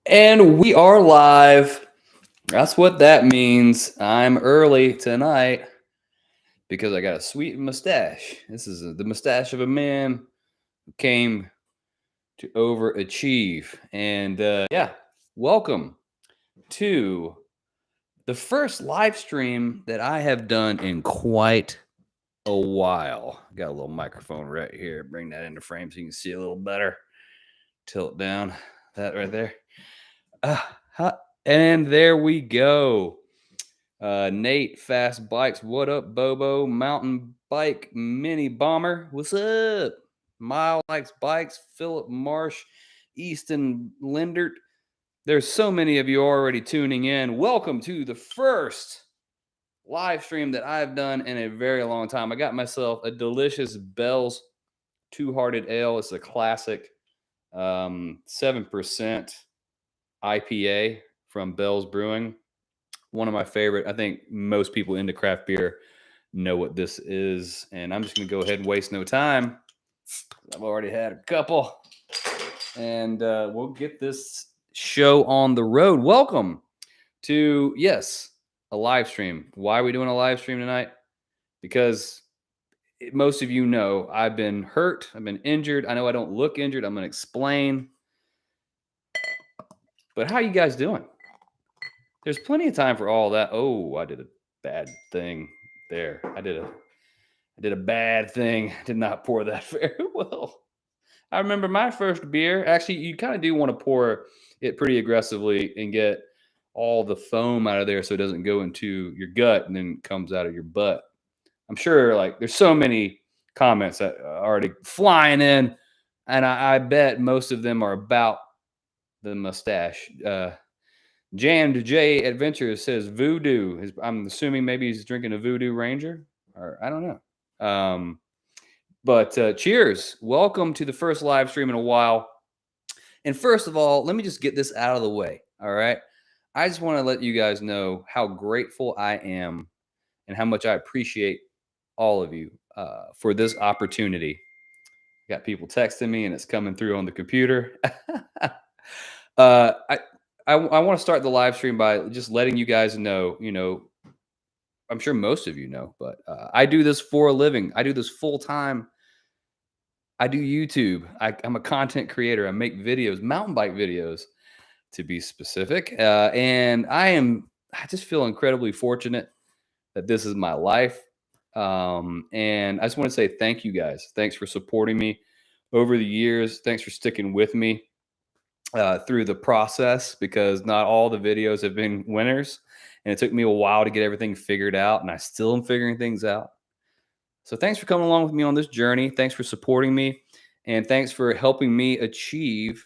And we are live. That's what that means. I'm early tonight because I got a sweet mustache. This is the mustache of a man who came to overachieve. And yeah, welcome to the first live stream that I have done in quite a while. I got a little microphone right here. Bring that into frame so you can see a little better. Tilt down. That right there. And there we go. Nate, Fast Bikes, what up, Bobo? Mountain Bike Mini Bomber, what's up? Mile Likes Bikes, Philip Marsh, Easton Lindert. There's so many of you already tuning in. Welcome to the first live stream that I've done in a very long time. I got myself a delicious Bell's Two-Hearted Ale. It's a classic 7% IPA from Bell's Brewing. One of my favorite. I think most people into craft beer know what this is. And I'm just going to go ahead and waste no time. I've already had a couple. And we'll get this show on the road. Welcome to, yes, a live stream. Why are we doing a live stream tonight? Because most of you know I've been hurt. I've been injured. I know I don't look injured. I'm going to explain. But how are you guys doing? There's plenty of time for all that. Oh, I did a bad thing there. I did a bad thing. Did not pour that very well. I remember my first beer. Actually, you kind of do want to pour it pretty aggressively and get all the foam out of there so it doesn't go into your gut and then comes out of your butt. I'm sure there's so many comments that are already flying in, and I bet most of them are about the mustache. Jammed J Adventures says Voodoo. I'm assuming maybe he's drinking a Voodoo Ranger, or I don't know. But cheers. Welcome to the first live stream in a while. And first of all, let me just get this out of the way. All right. I just want to let you guys know how grateful I am and how much I appreciate all of you for this opportunity. Got people texting me and it's coming through on the computer. I want to start the live stream by just letting you guys know, I'm sure most of you know, but I do this for a living. I do this full time. I do YouTube. I'm a content creator. I make videos, mountain bike videos to be specific. And I just feel incredibly fortunate that this is my life. And I just want to say thank you guys. Thanks for supporting me over the years. Thanks for sticking with me through the process, because not all the videos have been winners, and it took me a while to get everything figured out, and I still am figuring things out. So thanks for coming along with me on this journey. Thanks for supporting me, and thanks for helping me achieve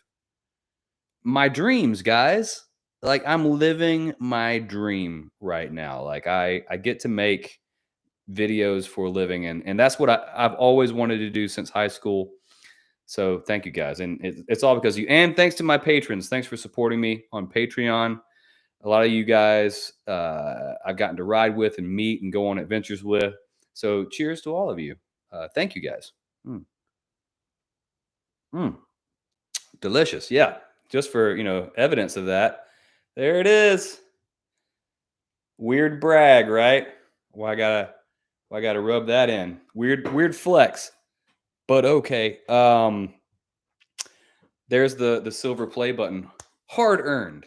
my dreams, guys. I'm living my dream right now. I get to make videos for a living, and that's what I've always wanted to do since high school. So thank you guys. And it's all because of you. And thanks to my patrons. Thanks for supporting me on Patreon. A lot of you guys I've gotten to ride with and meet and go on adventures with. So cheers to all of you. Thank you guys. Delicious. Yeah. Just for, evidence of that. There it is. Weird brag, right? Well, I gotta rub that in. Weird flex. But okay. There's the silver play button. Hard earned.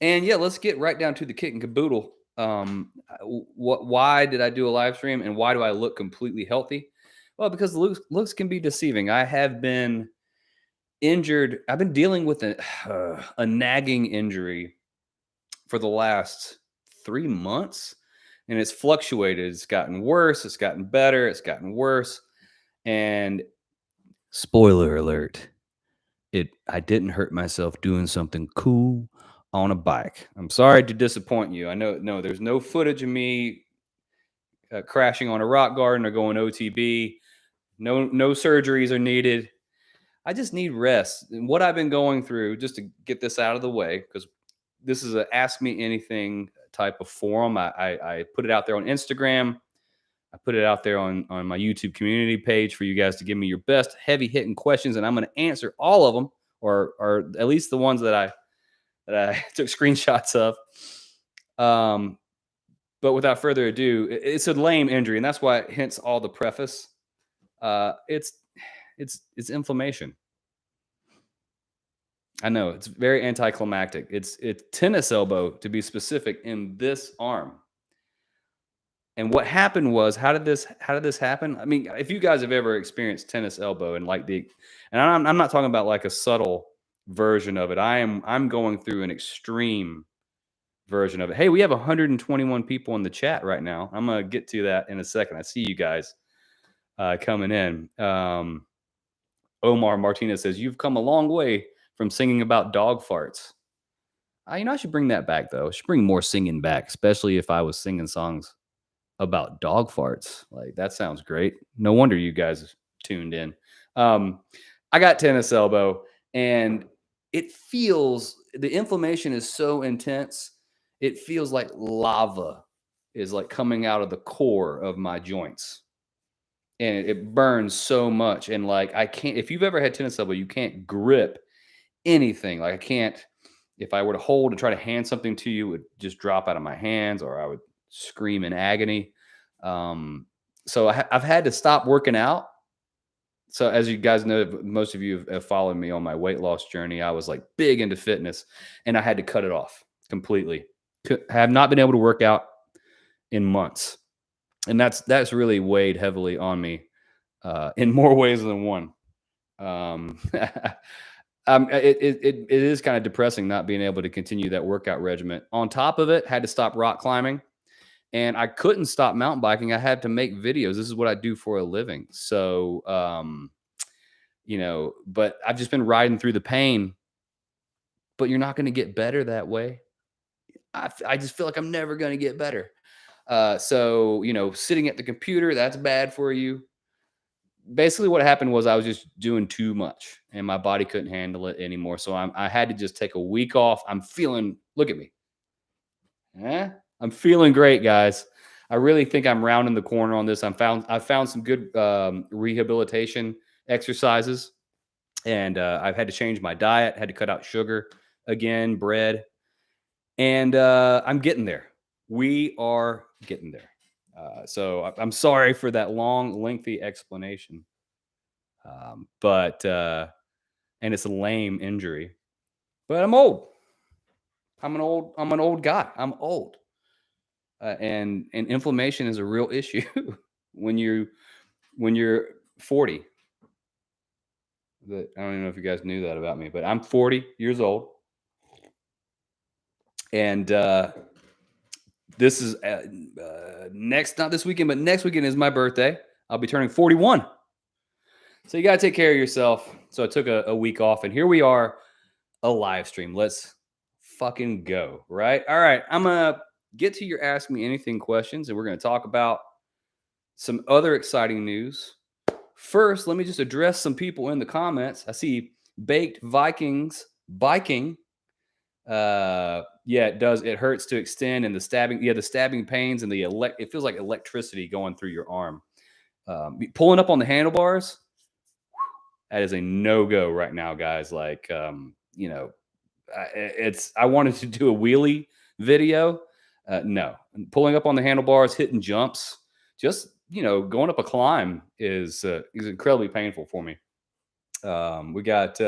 And yeah, let's get right down to the kit and caboodle. Why did I do a live stream, and why do I look completely healthy? Well, because looks can be deceiving. I have been injured. I've been dealing with a nagging injury for the last 3 months, and it's fluctuated. It's gotten worse. It's gotten better. It's gotten worse. And spoiler alert, I didn't hurt myself doing something cool on a bike. I'm sorry to disappoint you. I know, no, there's no footage of me crashing on a rock garden or going OTB. No surgeries are needed. I just need rest. And what I've been going through, just to get this out of the way, because this is a Ask Me Anything type of forum. I put it out there on Instagram. I put it out there on my YouTube community page for you guys to give me your best heavy hitting questions, and I'm going to answer all of them, or at least the ones that that I took screenshots of. Um, but without further ado, it's a lame injury, and that's why, hence all the preface. It's it's inflammation. I know it's very anticlimactic. It's tennis elbow to be specific in this arm. And what happened was, how did this happen? I mean, if you guys have ever experienced tennis elbow and like and I'm not talking about like a subtle version of it. I'm going through an extreme version of it. Hey, we have 121 people in the chat right now. I'm gonna get to that in a second. I see you guys coming in. Omar Martinez says you've come a long way from singing about dog farts. I should bring that back though. I should bring more singing back, especially if I was singing songs about dog farts. Like that sounds great. No wonder you guys tuned in. Um, I got tennis elbow, and the inflammation is so intense. It feels like lava is like coming out of the core of my joints, and it burns so much. And like I can't. If you've ever had tennis elbow, you can't grip anything. Like I can't. If I were to hold and try to hand something to you, it would just drop out of my hands, or I would scream in agony. So I've had to stop working out. So as you guys know, most of you have followed me on my weight loss journey. I was like big into fitness, and I had to cut it off completely. Have not been able to work out in months, and that's really weighed heavily on me in more ways than one. Um, it is kind of depressing not being able to continue that workout regimen. On top of it, had to stop rock climbing, and I couldn't stop mountain biking. I had to make videos. This is what I do for a living. So, but I've just been riding through the pain. But you're not going to get better that way. I just feel like I'm never going to get better. So, sitting at the computer, that's bad for you. Basically, what happened was I was just doing too much, and my body couldn't handle it anymore. So I had to just take a week off. Look at me. I'm feeling great, guys. I really think I'm rounding the corner on this. I found some good rehabilitation exercises, and I've had to change my diet. Had to cut out sugar again, bread, and I'm getting there. We are getting there. So I'm sorry for that long, lengthy explanation, but and it's a lame injury. But I'm old. I'm an old guy. I'm old. And inflammation is a real issue when you're 40. I don't even know if you guys knew that about me, but I'm 40 years old, and this is not this weekend, but next weekend is my birthday. I'll be turning 41. So you got to take care of yourself. So I took a week off, and here we are, a live stream. Let's fucking go, right? All right, I'm gonna get to your Ask Me Anything questions, and we're going to talk about some other exciting news. First, let me just address some people in the comments. I see Baked Vikings biking. Yeah, it does. It hurts to extend, and the stabbing pains, and it feels like electricity going through your arm. Pulling up on the handlebars, that is a no-go right now, guys. Like, I wanted to do a wheelie video. No, pulling up on the handlebars, hitting jumps, just going up a climb is incredibly painful for me. We got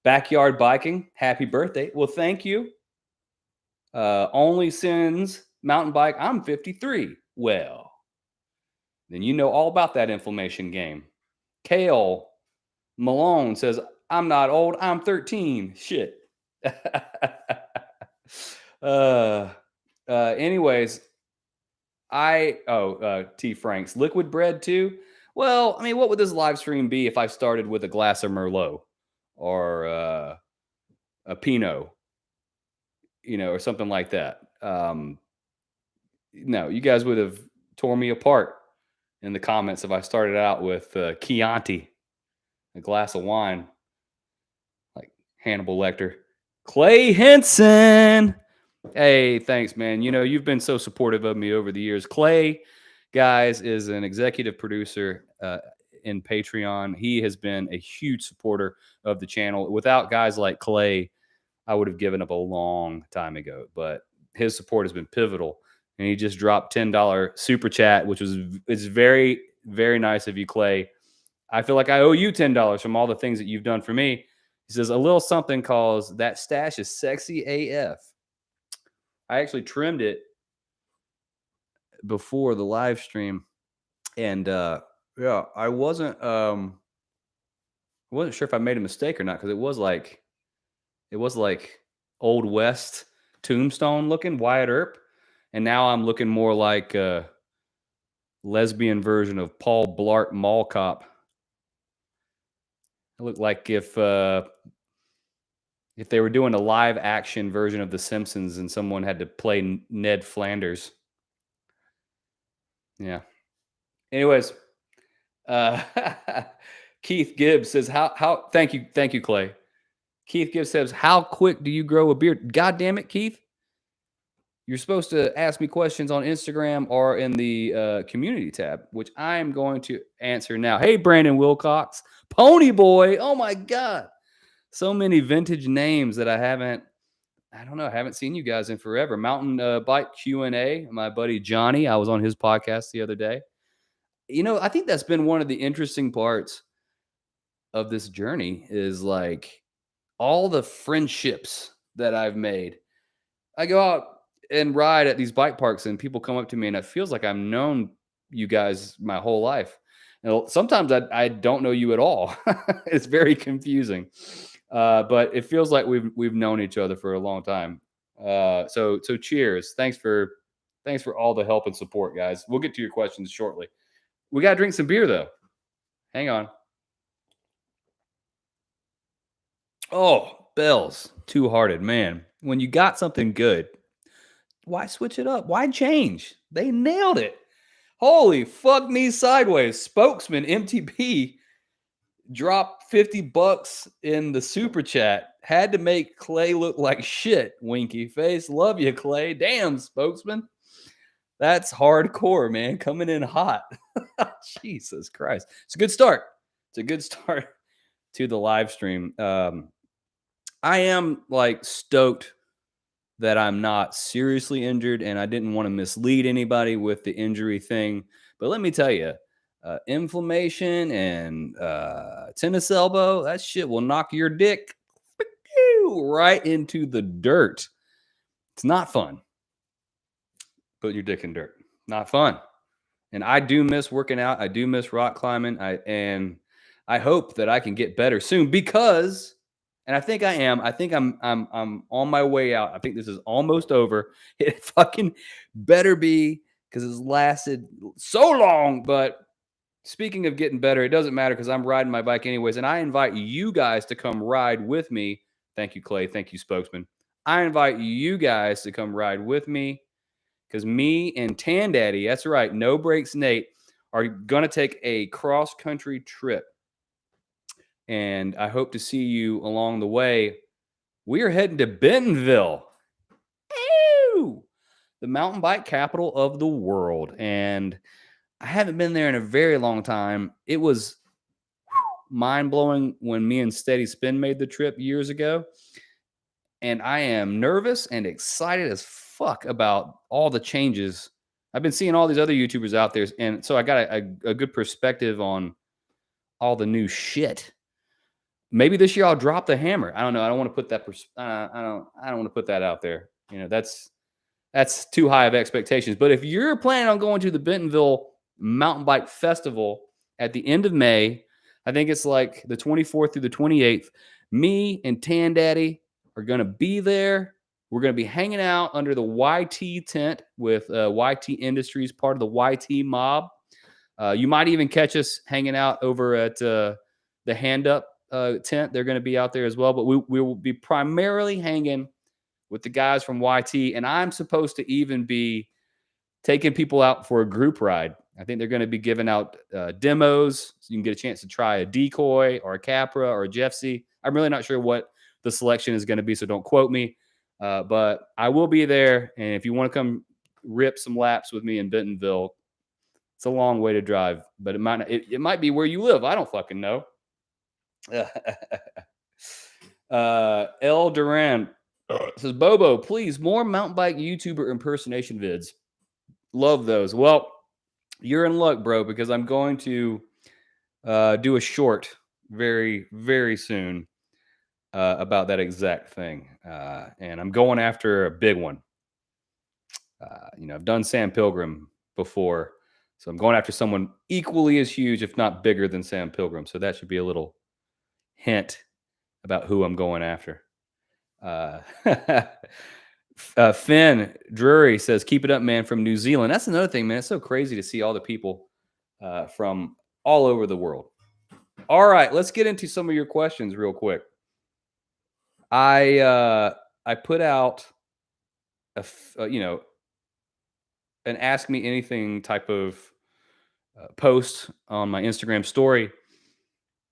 backyard biking. Happy birthday! Well, thank you. Only sins mountain bike. I'm 53. Well, then you know all about that inflammation game. Kale Malone says, "I'm not old. I'm 13." Shit. Anyways, T Franks, liquid bread too. Well, I mean, what would this live stream be if I started with a glass of Merlot or a Pinot, or something like that? No, you guys would have torn me apart in the comments if I started out with Chianti, a glass of wine, like Hannibal Lecter. Clay Henson. Hey, thanks, man. You've been so supportive of me over the years. Clay, guys, is an executive producer in Patreon. He has been a huge supporter of the channel. Without guys like Clay, I would have given up a long time ago. But his support has been pivotal. And he just dropped $10 super chat, which was it's very, very nice of you, Clay. I feel like I owe you $10 from all the things that you've done for me. He says, a little something calls that stash is sexy AF. I actually trimmed it before the live stream. And yeah, I wasn't sure if I made a mistake or not, because it was like Old West Tombstone looking, Wyatt Earp. And now I'm looking more like a lesbian version of Paul Blart Mall Cop. It looked like if they were doing a live action version of The Simpsons and someone had to play Ned Flanders. Yeah. Anyways, Keith Gibbs says, how thank you, Clay. Keith Gibbs says, how quick do you grow a beard? God damn it, Keith. You're supposed to ask me questions on Instagram or in the community tab, which I am going to answer now. Hey, Brandon Wilcox, Pony Boy. Oh my God. So many vintage names that I haven't seen you guys in forever. Mountain Bike Q&A, my buddy Johnny. I was on his podcast the other day. I think that's been one of the interesting parts of this journey is like all the friendships that I've made. I go out and ride at these bike parks and people come up to me and it feels like I've known you guys my whole life. Sometimes I don't know you at all. It's very confusing. But it feels like we've known each other for a long time. So cheers. Thanks for all the help and support, guys. We'll get to your questions shortly. We got to drink some beer though. Hang on. Oh, Bells, Two Hearted, man. When you got something good, why switch it up? Why change? They nailed it. Holy fuck me sideways. Spokesman MTP dropped $50 in the super chat. Had to make Clay look like shit. Winky face. Love you, Clay. Damn, Spokesman. That's hardcore, man. Coming in hot. Jesus Christ. It's a good start. It's a good start to the live stream. I am like stoked that I'm not seriously injured, and I didn't want to mislead anybody with the injury thing. But let me tell you, inflammation and tennis elbow, that shit will knock your dick right into the dirt. It's not fun. Put your dick in dirt. Not fun. And I do miss working out. I do miss rock climbing. And I hope that I can get better soon because, and I think I am. I think I'm on my way out. I think this is almost over. It fucking better be because it's lasted so long. But speaking of getting better, it doesn't matter because I'm riding my bike anyways. And I invite you guys to come ride with me. Thank you, Clay. Thank you, Spokesman. I invite you guys to come ride with me because me and Tan Daddy, that's right, No Breaks Nate, are going to take a cross-country trip. And I hope to see you along the way. We are heading to Bentonville. Ew! The mountain bike capital of the world. And I haven't been there in a very long time. It was mind-blowing when me and Steady Spin made the trip years ago. And I am nervous and excited as fuck about all the changes. I've been seeing all these other YouTubers out there. And so I got a good perspective on all the new shit. Maybe this year I'll drop the hammer. I don't know. I don't want to put that. I don't want to put that out there. That's too high of expectations. But if you're planning on going to the Bentonville Mountain Bike Festival at the end of May, I think it's like the 24th through the 28th. Me and Tan Daddy are going to be there. We're going to be hanging out under the YT tent with YT Industries, part of the YT mob. You might even catch us hanging out over at the Hand Up tent. They're going to be out there as well. But we will be primarily hanging with the guys from YT. And I'm supposed to even be taking people out for a group ride. I think they're going to be giving out demos so you can get a chance to try a Decoy or a Capra or a Jeffsy. I'm really not sure what the selection is going to be, so don't quote me. But I will be there. And if you want to come rip some laps with me in Bentonville, it's a long way to drive, but it might be where you live. I don't fucking know. L. Duran, It says Bobo, please more mountain bike YouTuber impersonation vids. Love those. Well, you're in luck, bro, because I'm going to do a short very, very soon about that exact thing. And I'm going after a big one. I've done Sam Pilgrim before, so I'm going after someone equally as huge, if not bigger, than Sam Pilgrim. So that should be a little hint about who I'm going after. Uh, Finn Drury says, "Keep it up, man." From New Zealand. That's another thing, man. It's so crazy to see all the people from all over the world. All right, let's get into some of your questions real quick. I put out an ask me anything type of post on my Instagram story,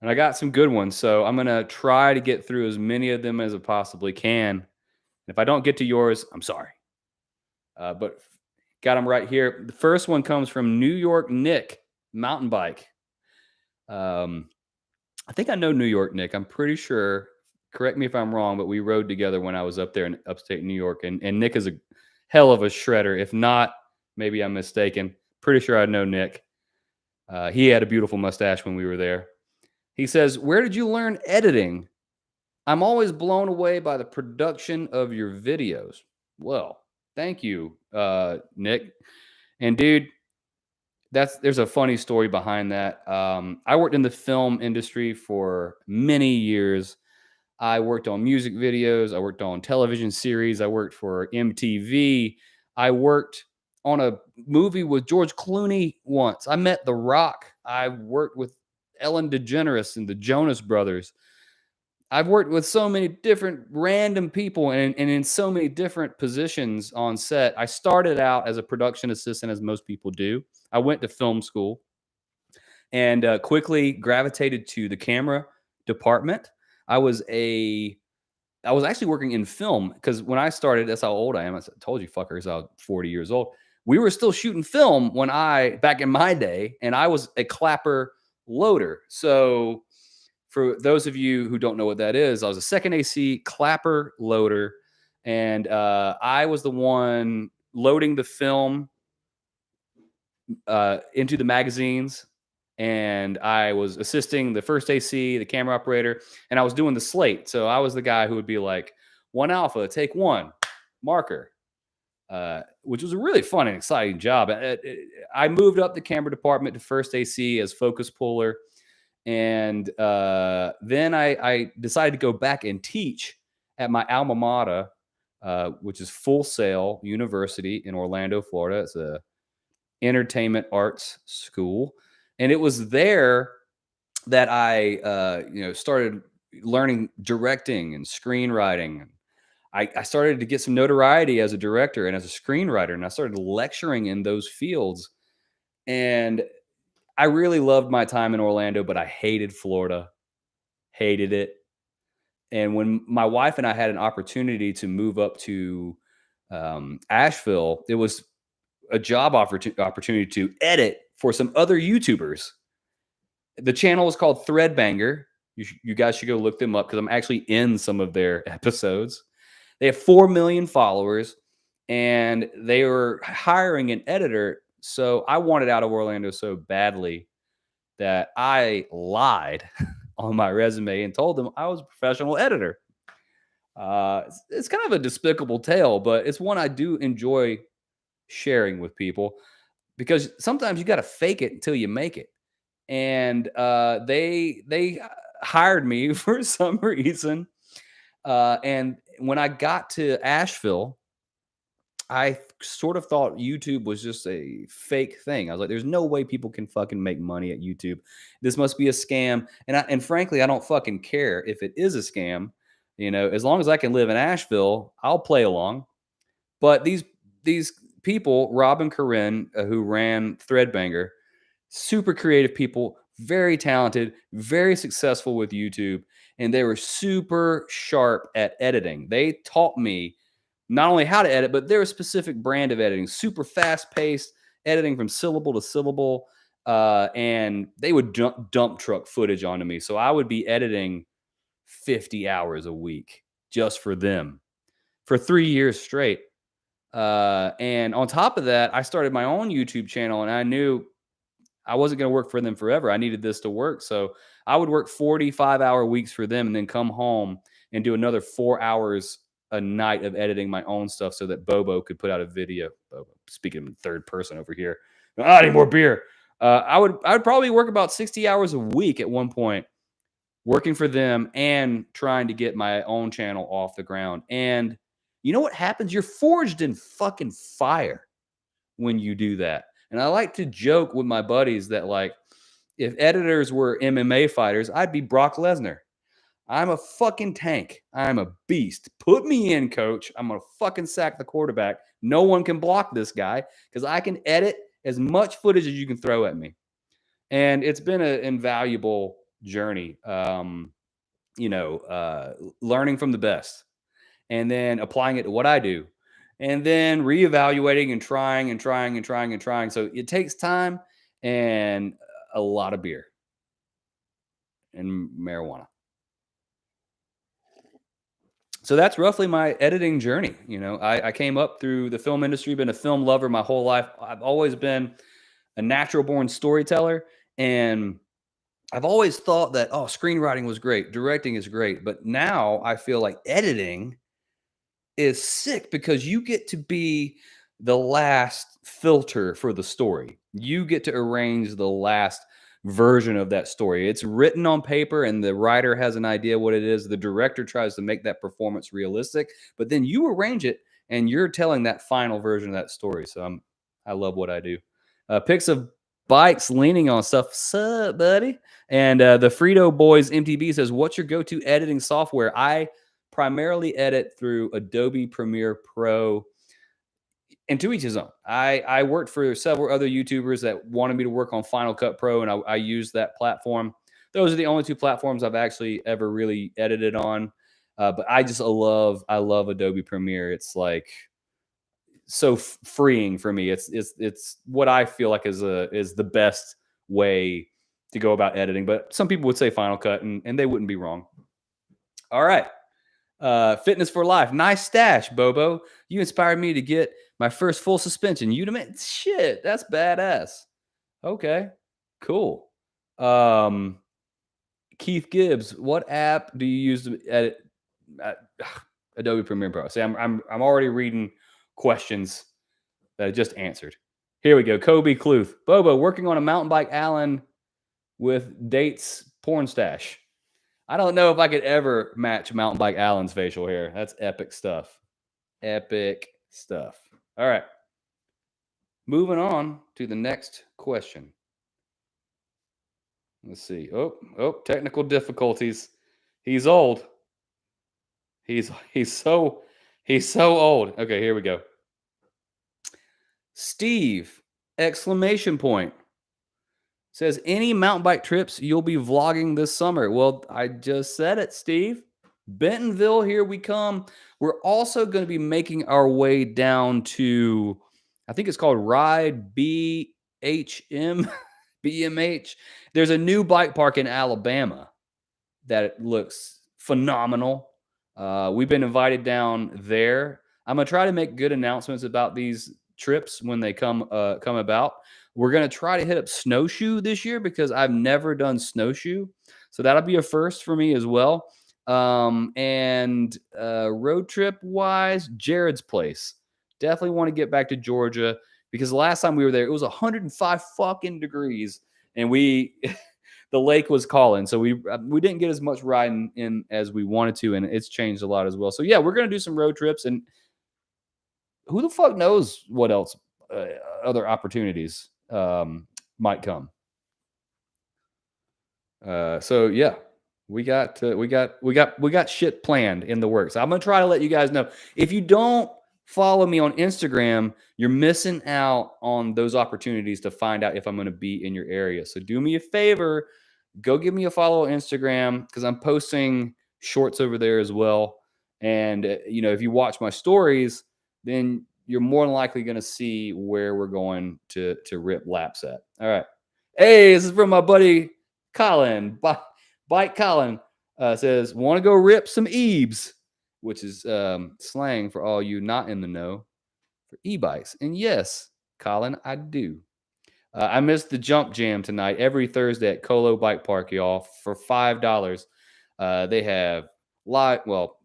and I got some good ones. So I'm gonna try to get through as many of them as I possibly can. If I don't get to yours, I'm sorry. But got them right here. The first one comes from New York Nick Mountain Bike. I think I know New York Nick. I'm pretty sure. Correct me if I'm wrong, but we rode together when I was up there in upstate New York. And Nick is a hell of a shredder. If not, maybe I'm mistaken. Pretty sure I know Nick. He had a beautiful mustache when we were there. He says, "Where did you learn editing? I'm always blown away by the production of your videos." Well, thank you, Nick. And dude, there's a funny story behind that. I worked in the film industry for many years. I worked on music videos. I worked on television series. I worked for MTV. I worked on a movie with George Clooney once. I met The Rock. I worked with Ellen DeGeneres and the Jonas Brothers. I've worked with so many different random people and in so many different positions on set. I started out as a production assistant, as most people do. I went to film school and quickly gravitated to the camera department. I was actually working in film because when I started, that's how old I am. I told you fuckers, I was 40 years old. We were still shooting film back in my day, and I was a clapper loader. So for those of you who don't know what that is, I was a second AC clapper loader, and I was the one loading the film into the magazines, and I was assisting the first AC, the camera operator, and I was doing the slate. So I was the guy who would be like, "One alpha, take one, marker," which was a really fun and exciting job. I moved up the camera department to first AC as focus puller. And then I decided to go back and teach at my alma mater, which is Full Sail University in Orlando, Florida. It's a entertainment arts school, and it was there that I started learning directing and screenwriting. I started to get some notoriety as a director and as a screenwriter, and I started lecturing in those fields. And I really loved my time in Orlando, but I hated Florida, hated it. And when my wife and I had an opportunity to move up to Asheville, it was a job opportunity to edit for some other YouTubers. The channel is called Threadbanger. You guys should go look them up because I'm actually in some of their episodes. They have 4 million followers, and they were hiring an editor. So I wanted out of Orlando so badly that I lied on my resume and told them I was a professional editor. It's kind of a despicable tale, but it's one I do enjoy sharing with people because sometimes you got to fake it until you make it. And they hired me for some reason. And when I got to Asheville, I sort of thought YouTube was just a fake thing. I was like, there's no way people can fucking make money at YouTube. This must be a scam. And frankly, I don't fucking care if it is a scam. As long as I can live in Asheville, I'll play along. But these people, Rob and Corinne, who ran Threadbanger, super creative people, very talented, very successful with YouTube, and they were super sharp at editing. They taught me not only how to edit, but their specific brand of editing, super fast paced editing from syllable to syllable. And they would dump truck footage onto me. So I would be editing 50 hours a week just for them. for 3 years straight. And on top of that, I started my own YouTube channel, and I knew I wasn't going to work for them forever. I needed this to work. So I would work 45-hour weeks for them and then come home and do another 4 hours a night of editing my own stuff so that Bobo could put out a video. Bobo, speaking in third person over here. I need more beer. I would probably work about 60 hours a week at one point working for them and trying to get my own channel off the ground. And you know what happens? You're forged in fucking fire when you do that. And I like to joke with my buddies that, like, if editors were MMA fighters, I'd be Brock Lesnar. I'm a fucking tank. I'm a beast. Put me in, coach. I'm going to fucking sack the quarterback. No one can block this guy because I can edit as much footage as you can throw at me. And it's been an invaluable journey, learning from the best and then applying it to what I do and then reevaluating and trying and trying and trying and trying. So it takes time and a lot of beer and marijuana. So that's roughly my editing journey. I came up through the film industry, been a film lover my whole life. I've always been a natural born storyteller. And I've always thought that, screenwriting was great, directing is great. But now I feel like editing is sick because you get to be the last filter for the story. You get to arrange the last version of that story. It's written on paper and the writer has an idea what it is. The director tries to make that performance realistic, but then you arrange it and you're telling that final version of that story. So I love what I do. Pics of bikes leaning on stuff. Sup, buddy? And the Frito Boys MTB says, what's your go-to editing software? I primarily edit through Adobe Premiere Pro, and to each his own. I worked for several other YouTubers that wanted me to work on Final Cut Pro, and I used that platform. Those are the only two platforms I've actually ever really edited on. But I love Adobe Premiere. It's like so freeing for me. It's what I feel like is the best way to go about editing. But some people would say Final Cut, and they wouldn't be wrong. All right. Fitness for life. Nice stash, Bobo. You inspired me to get my first full suspension. You demand shit. That's badass. Okay, cool. Keith Gibbs, what app do you use to edit? Adobe Premiere Pro. See, I'm already reading questions that I just answered. Here we go. Kobe Kluth. Bobo, working on a mountain bike Allen with dates porn stash. I don't know if I could ever match mountain bike Allen's facial hair. That's epic stuff. Epic stuff. All right. Moving on to the next question. Let's see. Oh, technical difficulties. He's old. He's so old. Okay, here we go. Steve, exclamation point. Says, any mountain bike trips you'll be vlogging this summer? Well, I just said it, Steve. Bentonville, here we come. We're also going to be making our way down to, I think it's called Ride BHM, BMH. There's a new bike park in Alabama that looks phenomenal. We've been invited down there. I'm going to try to make good announcements about these trips when they come about. We're going to try to hit up snowshoe this year because I've never done snowshoe. So that'll be a first for me as well. And road trip wise, Jared's place. Definitely want to get back to Georgia because the last time we were there, it was 105 fucking degrees and the lake was calling. So we didn't get as much riding in as we wanted to. And it's changed a lot as well. So yeah, we're going to do some road trips and who the fuck knows what else, other opportunities might come. So yeah, we got shit planned in the works. I'm gonna try to let you guys know. If you don't follow me on Instagram, you're missing out on those opportunities to find out if I'm gonna be in your area. So do me a favor, go give me a follow on Instagram because I'm posting shorts over there as well. And if you watch my stories, then you're more than likely going to see where we're going to rip laps at. All right. Hey, this is from my buddy Colin. Bike Colin says, want to go rip some Ebes which is slang for all you not in the know for e-bikes. And yes, Colin, I do. I missed the jump jam tonight every Thursday at Colo Bike Park, y'all, for $5. They have live, well,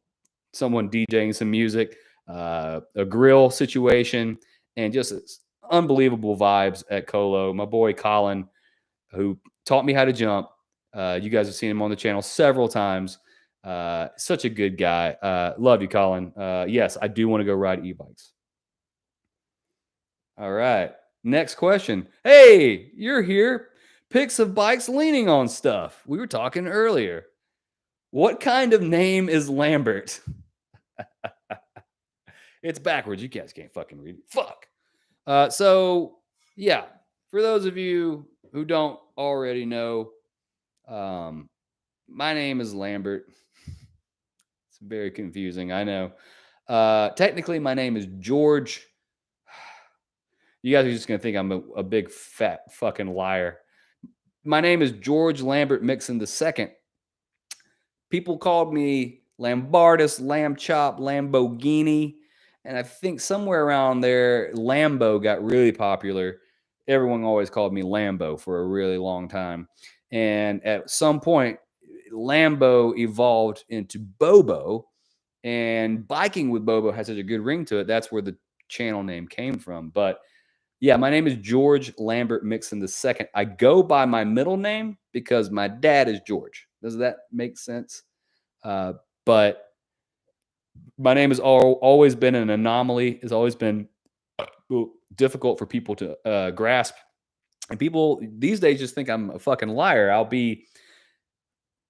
someone DJing some music, a grill situation, and just unbelievable vibes at Colo. My boy Colin, who taught me how to jump. You guys have seen him on the channel several times. Such a good guy. Love you, Colin. Yes, I do want to go ride e-bikes. All right. Next question. Hey, you're here. Pics of bikes leaning on stuff. We were talking earlier. What kind of name is Lambert? It's backwards. You guys can't fucking read it. Fuck. So, yeah, for those of you who don't already know, my name is Lambert. It's very confusing, I know. Technically, my name is George. You guys are just going to think I'm a big, fat fucking liar. My name is George Lambert Mixon II. People called me Lambardus, Lamb Chop, Lamborghini. And I think somewhere around there, Lambo got really popular. Everyone always called me Lambo for a really long time. And at some point, Lambo evolved into BOBO. And biking with BOBO has such a good ring to it. That's where the channel name came from. But yeah, my name is George Lambert Mixon II. I go by my middle name because my dad is George. Does that make sense? But my name has always been an anomaly. It's always been difficult for people to grasp. And people these days just think I'm a fucking liar. I'll be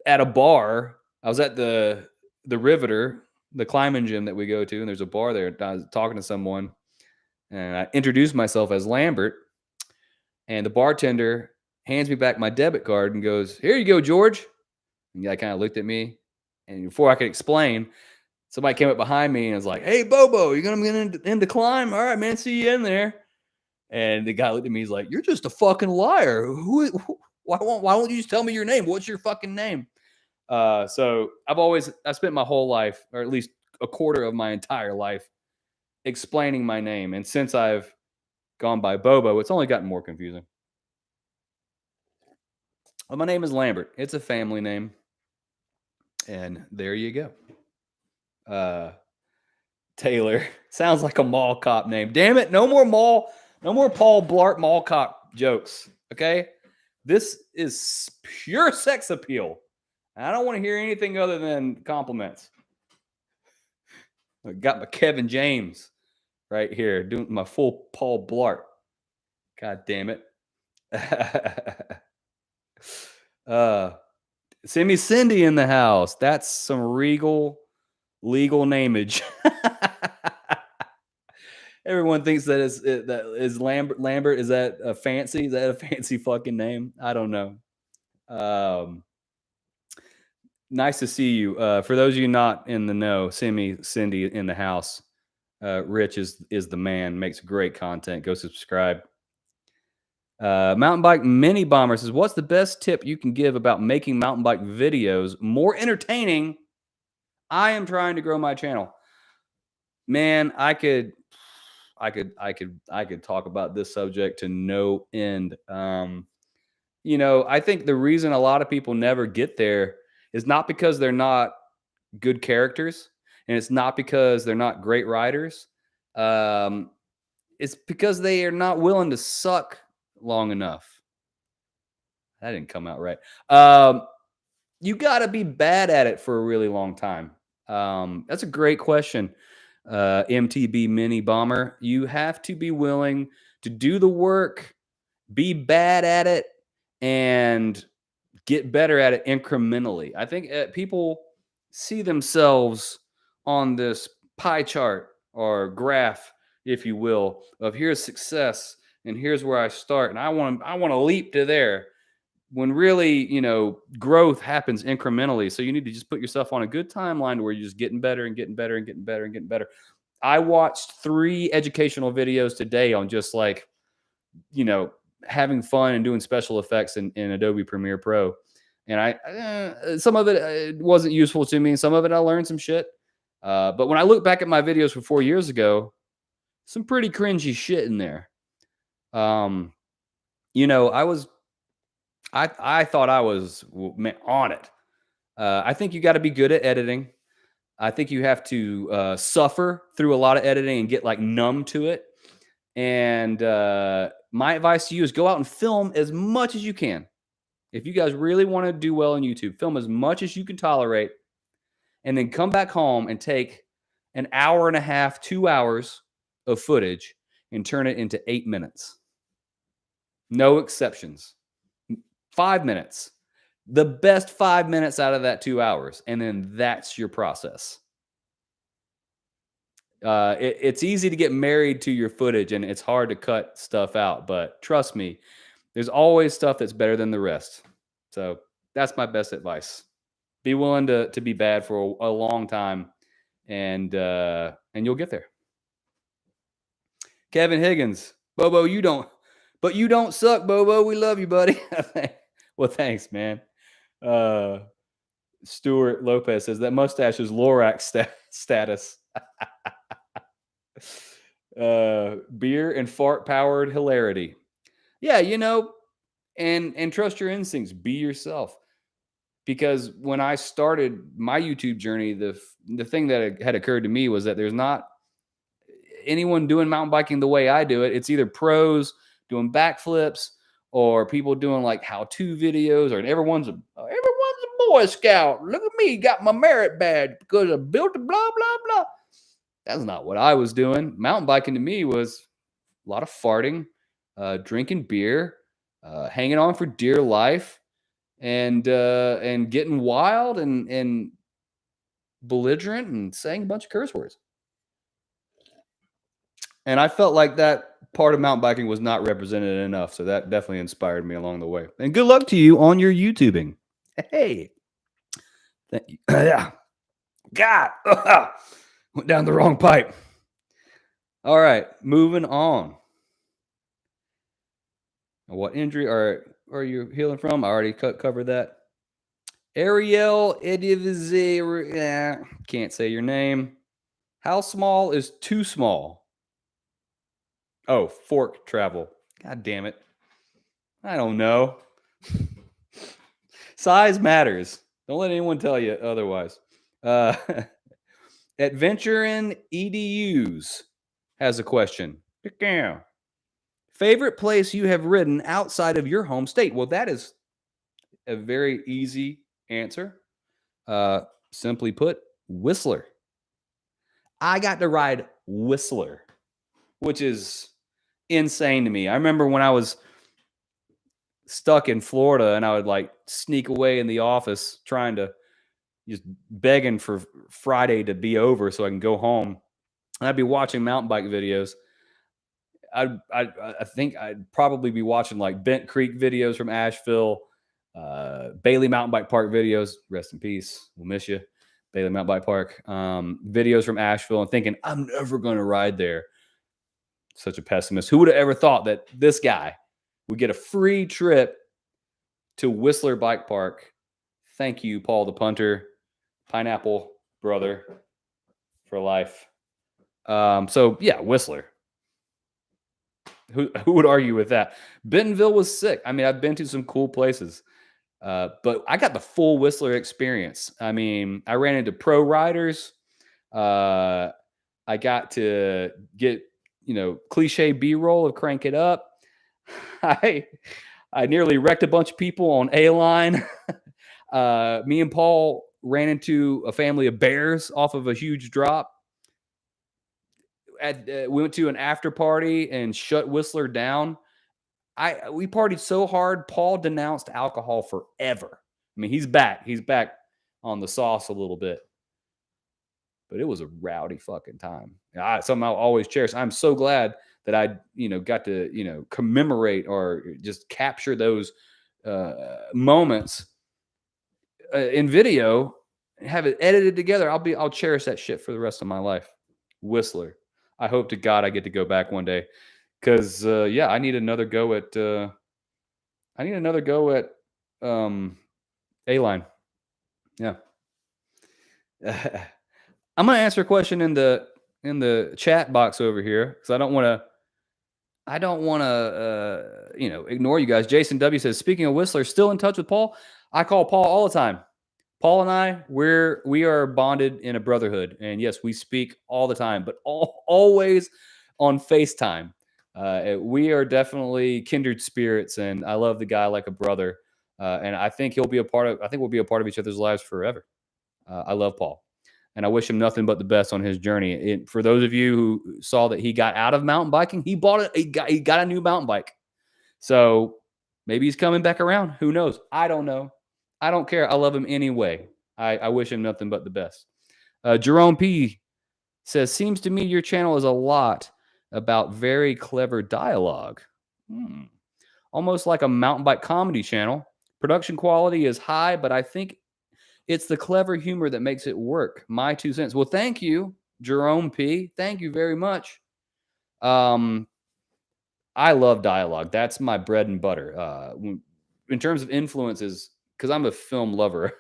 at a bar. I was at the Riveter, the climbing gym that we go to, and there's a bar there. I was talking to someone, and I introduced myself as Lambert, and the bartender hands me back my debit card and goes, "Here you go, George." And the guy kind of looked at me, and before I could explain, somebody came up behind me and was like, "Hey, Bobo, you gonna get into climb? All right, man, see you in there." And the guy looked at me, he's like, "You're just a fucking liar. Why won't you just tell me your name? What's your fucking name?" So I spent my whole life, or at least a quarter of my entire life, explaining my name. And since I've gone by Bobo, it's only gotten more confusing. Well, my name is Lambert. It's a family name. And there you go. Taylor sounds like a mall cop name. Damn it. No more Paul Blart mall cop jokes. Okay. This is pure sex appeal. I don't want to hear anything other than compliments. I got my Kevin James right here doing my full Paul Blart. God damn it. Send me Cindy in the house. That's some legal nameage. Everyone thinks that is Lambert. Lambert, is that a fancy? Is that a fancy fucking name? I don't know. Nice to see you. For those of you not in the know, send me Cindy in the house. Rich is the man. Makes great content. Go subscribe. Mountain Bike Mini Bomber says, "What's the best tip you can give about making mountain bike videos more entertaining? I am trying to grow my channel." Man, I could talk about this subject to no end. I think the reason a lot of people never get there is not because they're not good characters, and it's not because they're not great riders. It's because they are not willing to suck long enough. That didn't come out right. You got to be bad at it for a really long time. That's a great question. MTB Mini Bomber. You have to be willing to do the work, be bad at it, and get better at it incrementally. I think people see themselves on this pie chart or graph, if you will, of here's success and here's where I start, and I want to leap to there. When really, growth happens incrementally. So you need to just put yourself on a good timeline where you're just getting better and getting better and getting better and getting better. I watched 3 educational videos today on just like, having fun and doing special effects in Adobe Premiere Pro. And some of it wasn't useful to me. Some of it I learned some shit. But when I look back at my videos from 4 years ago, some pretty cringy shit in there. Um, I thought I was on it. I think you got to be good at editing. I think you have to suffer through a lot of editing and get like numb to it. And my advice to you is go out and film as much as you can. If you guys really want to do well on YouTube, film as much as you can tolerate, and then come back home and take an hour and a half, 2 hours of footage and turn it into 8 minutes. No exceptions. 5 minutes. The best 5 minutes out of that 2 hours. And then that's your process. It's easy to get married to your footage and it's hard to cut stuff out. But trust me, there's always stuff that's better than the rest. So that's my best advice. Be willing to be bad for a long time, and you'll get there. Kevin Higgins, Bobo, you don't suck, Bobo. We love you, buddy. Well, thanks, man. Stuart Lopez says that mustache is Lorax status. Beer and fart powered hilarity. Yeah, and trust your instincts. Be yourself. Because when I started my YouTube journey, the thing that had occurred to me was that there's not anyone doing mountain biking the way I do it. It's either pros doing backflips or people doing like how-to videos, or everyone's a Boy Scout. Look at me, got my merit badge because I built a blah blah blah. That's not what I was doing. Mountain biking to me was a lot of farting, drinking beer, hanging on for dear life, and getting wild and belligerent and saying a bunch of curse words. And I felt like that part of mountain biking was not represented enough. So that definitely inspired me along the way. And good luck to you on your YouTubing. Hey. Thank you. Yeah. God. Went down the wrong pipe. All right. Moving on. What injury are you healing from? I already covered that. Ariel Edivize. Can't say your name. How small is too small? Oh, fork travel. God damn it. I don't know. Size matters. Don't let anyone tell you otherwise. Adventure in EDUs has a question. Favorite place you have ridden outside of your home state? Well, that is a very easy answer. Simply put, Whistler. I got to ride Whistler, which is insane to me. I remember when I was stuck in Florida and I would like sneak away in the office trying to just begging for Friday to be over so I can go home. And I'd be watching mountain bike videos. I think I'd probably be watching like Bent Creek videos from Asheville, Bailey Mountain Bike Park videos. Rest in peace. We'll miss you. Bailey Mountain Bike Park. Videos from Asheville and thinking, I'm never going to ride there. Such a pessimist. Who would have ever thought that this guy would get a free trip to Whistler Bike Park? Thank you, Paul the Punter, Pineapple Brother for life. So, yeah, Whistler. Who would argue with that? Bentonville was sick. I mean, I've been to some cool places, but I got the full Whistler experience. I mean, I ran into pro riders. I got to get, cliche B-roll of Crank It Up. I nearly wrecked a bunch of people on A-Line. Me and Paul ran into a family of bears off of a huge drop. We went to an after party and shut Whistler down. We partied so hard, Paul denounced alcohol forever. I mean, he's back. He's back on the sauce a little bit. But it was a rowdy fucking time. Something I'll always cherish. I'm so glad that I, got to, commemorate or just capture those moments in video, have it edited together. I'll cherish that shit for the rest of my life. Whistler. I hope to God I get to go back one day, because I need another go at A-Line. Yeah. I'm gonna answer a question in the chat box over here because I don't wanna ignore you guys. Jason W says, speaking of Whistler, still in touch with Paul? I call Paul all the time. Paul and I, we are bonded in a brotherhood, and yes, we speak all the time, but always on FaceTime. We are definitely kindred spirits, and I love the guy like a brother. And I think he'll be a part of. I think we'll be a part of each other's lives forever. I love Paul, and I wish him nothing but the best on his journey. For those of you who saw that he got out of mountain biking, he bought it. He got a new mountain bike. So maybe he's coming back around. Who knows? I don't know. I don't care. I love him anyway. I wish him nothing but the best. Jerome P says, seems to me your channel is a lot about very clever dialogue. Almost like a mountain bike comedy channel. Production quality is high, but I think it's the clever humor that makes it work. My 2 cents. Well, thank you, Jerome P. Thank you very much. I love dialogue. That's my bread and butter. In terms of influences, because I'm a film lover,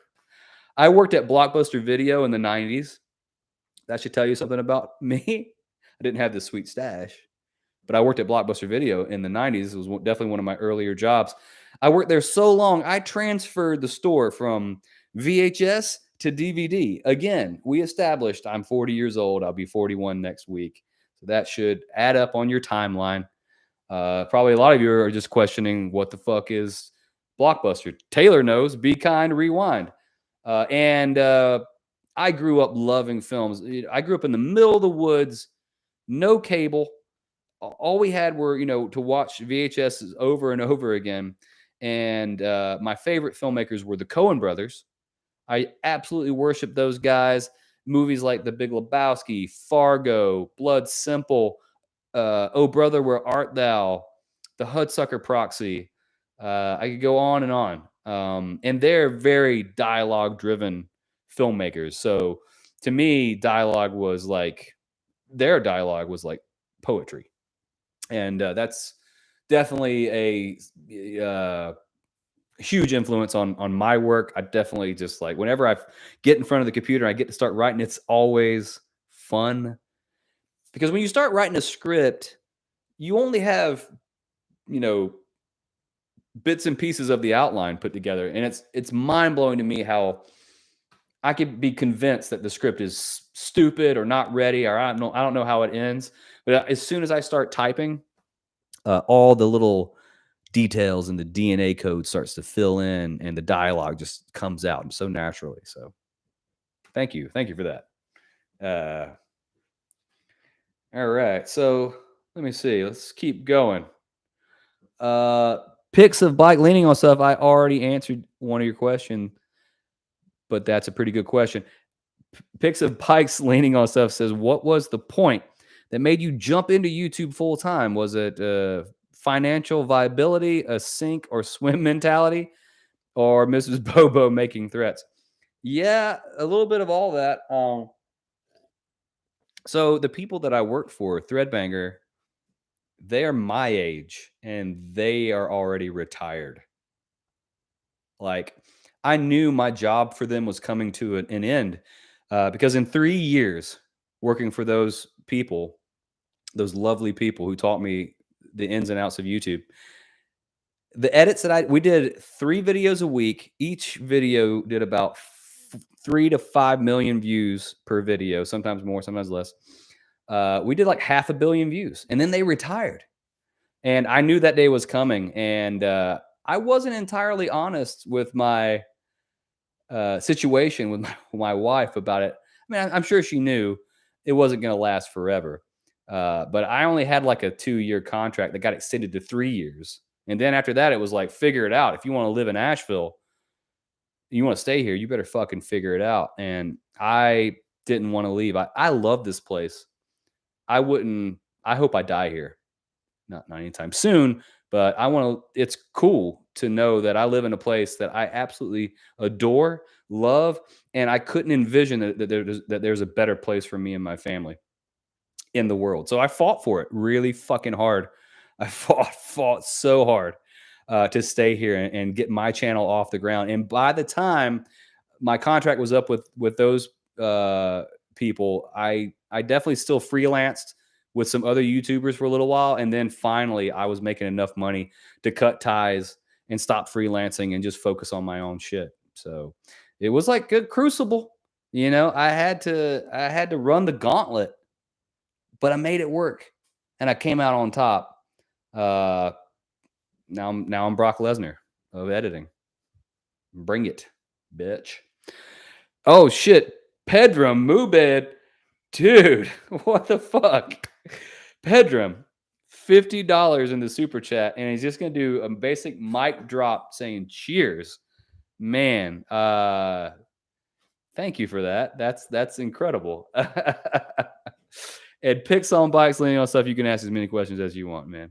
I worked at Blockbuster Video in the 90s. That should tell you something about me. I didn't have this sweet stash, but I worked at Blockbuster Video in the 90s. It was definitely one of my earlier jobs. I worked there so long, I transferred the store from VHS to DVD. Again, we established I'm 40 years old. I'll be 41 next week. So that should add up on your timeline. Probably a lot of you are just questioning what the fuck is Blockbuster. Taylor knows. Be kind, rewind. And I grew up loving films. I grew up in the middle of the woods, no cable. All we had were, to watch VHSs over and over again. And my favorite filmmakers were the Coen brothers. I absolutely worship those guys. Movies like The Big Lebowski, Fargo, Blood Simple, Oh Brother, Where Art Thou, The Hudsucker Proxy. I could go on and on. And they're very dialogue driven filmmakers. So to me, their dialogue was like poetry. And that's definitely a huge influence on my work. I definitely just like whenever I get in front of the computer, I get to start writing. It's always fun because when you start writing a script, you only have, bits and pieces of the outline put together. And it's mind blowing to me how I could be convinced that the script is stupid or not ready, or I don't know how it ends. But as soon as I start typing, all the little details and the DNA code starts to fill in, and the dialogue just comes out so naturally. So, thank you for that. All right, so let me see. Let's keep going. Pics of bike leaning on stuff. I already answered one of your questions, but that's a pretty good question. Pics of bikes leaning on stuff says, what was the point that made you jump into YouTube full time? Was it financial viability, a sink or swim mentality, or Mrs. Bobo making threats? Yeah, a little bit of all that. So the people that I worked for, Threadbanger, they are my age and they are already retired. Like, I knew my job for them was coming to an end because in 3 years working for those people, those lovely people who taught me the ins and outs of YouTube, the edits that we did 3 videos a week. Each video did about 3 to 5 million views per video, sometimes more, sometimes less. We did like 500 million views, and then they retired. And I knew that day was coming, and I wasn't entirely honest with my situation with my wife about it. I mean, I'm sure she knew it wasn't going to last forever. But I only had like a 2-year contract that got extended to 3 years. And then after that, it was like, figure it out. If you want to live in Asheville, you want to stay here, you better fucking figure it out. And I didn't want to leave. I love this place. I hope I die here. Not anytime soon, but it's cool to know that I live in a place that I absolutely adore, love, and I couldn't envision that there's a better place for me and my family in the world. So I fought for it really fucking hard. I fought so hard to stay here and get my channel off the ground. And by the time my contract was up with those people, I definitely still freelanced with some other YouTubers for a little while, and then finally I was making enough money to cut ties and stop freelancing and just focus on my own shit. So it was like a crucible. I had to run the gauntlet, but I made it work, and I came out on top. Uh, now I'm Brock Lesnar of editing. Bring it, bitch. Oh shit, Pedram Mubed, dude, what the fuck? Pedram, $50 in the super chat, and he's just gonna do a basic mic drop saying cheers. Man, thank you for that. That's incredible. And picks on bikes, leaning on stuff. You can ask as many questions as you want, man.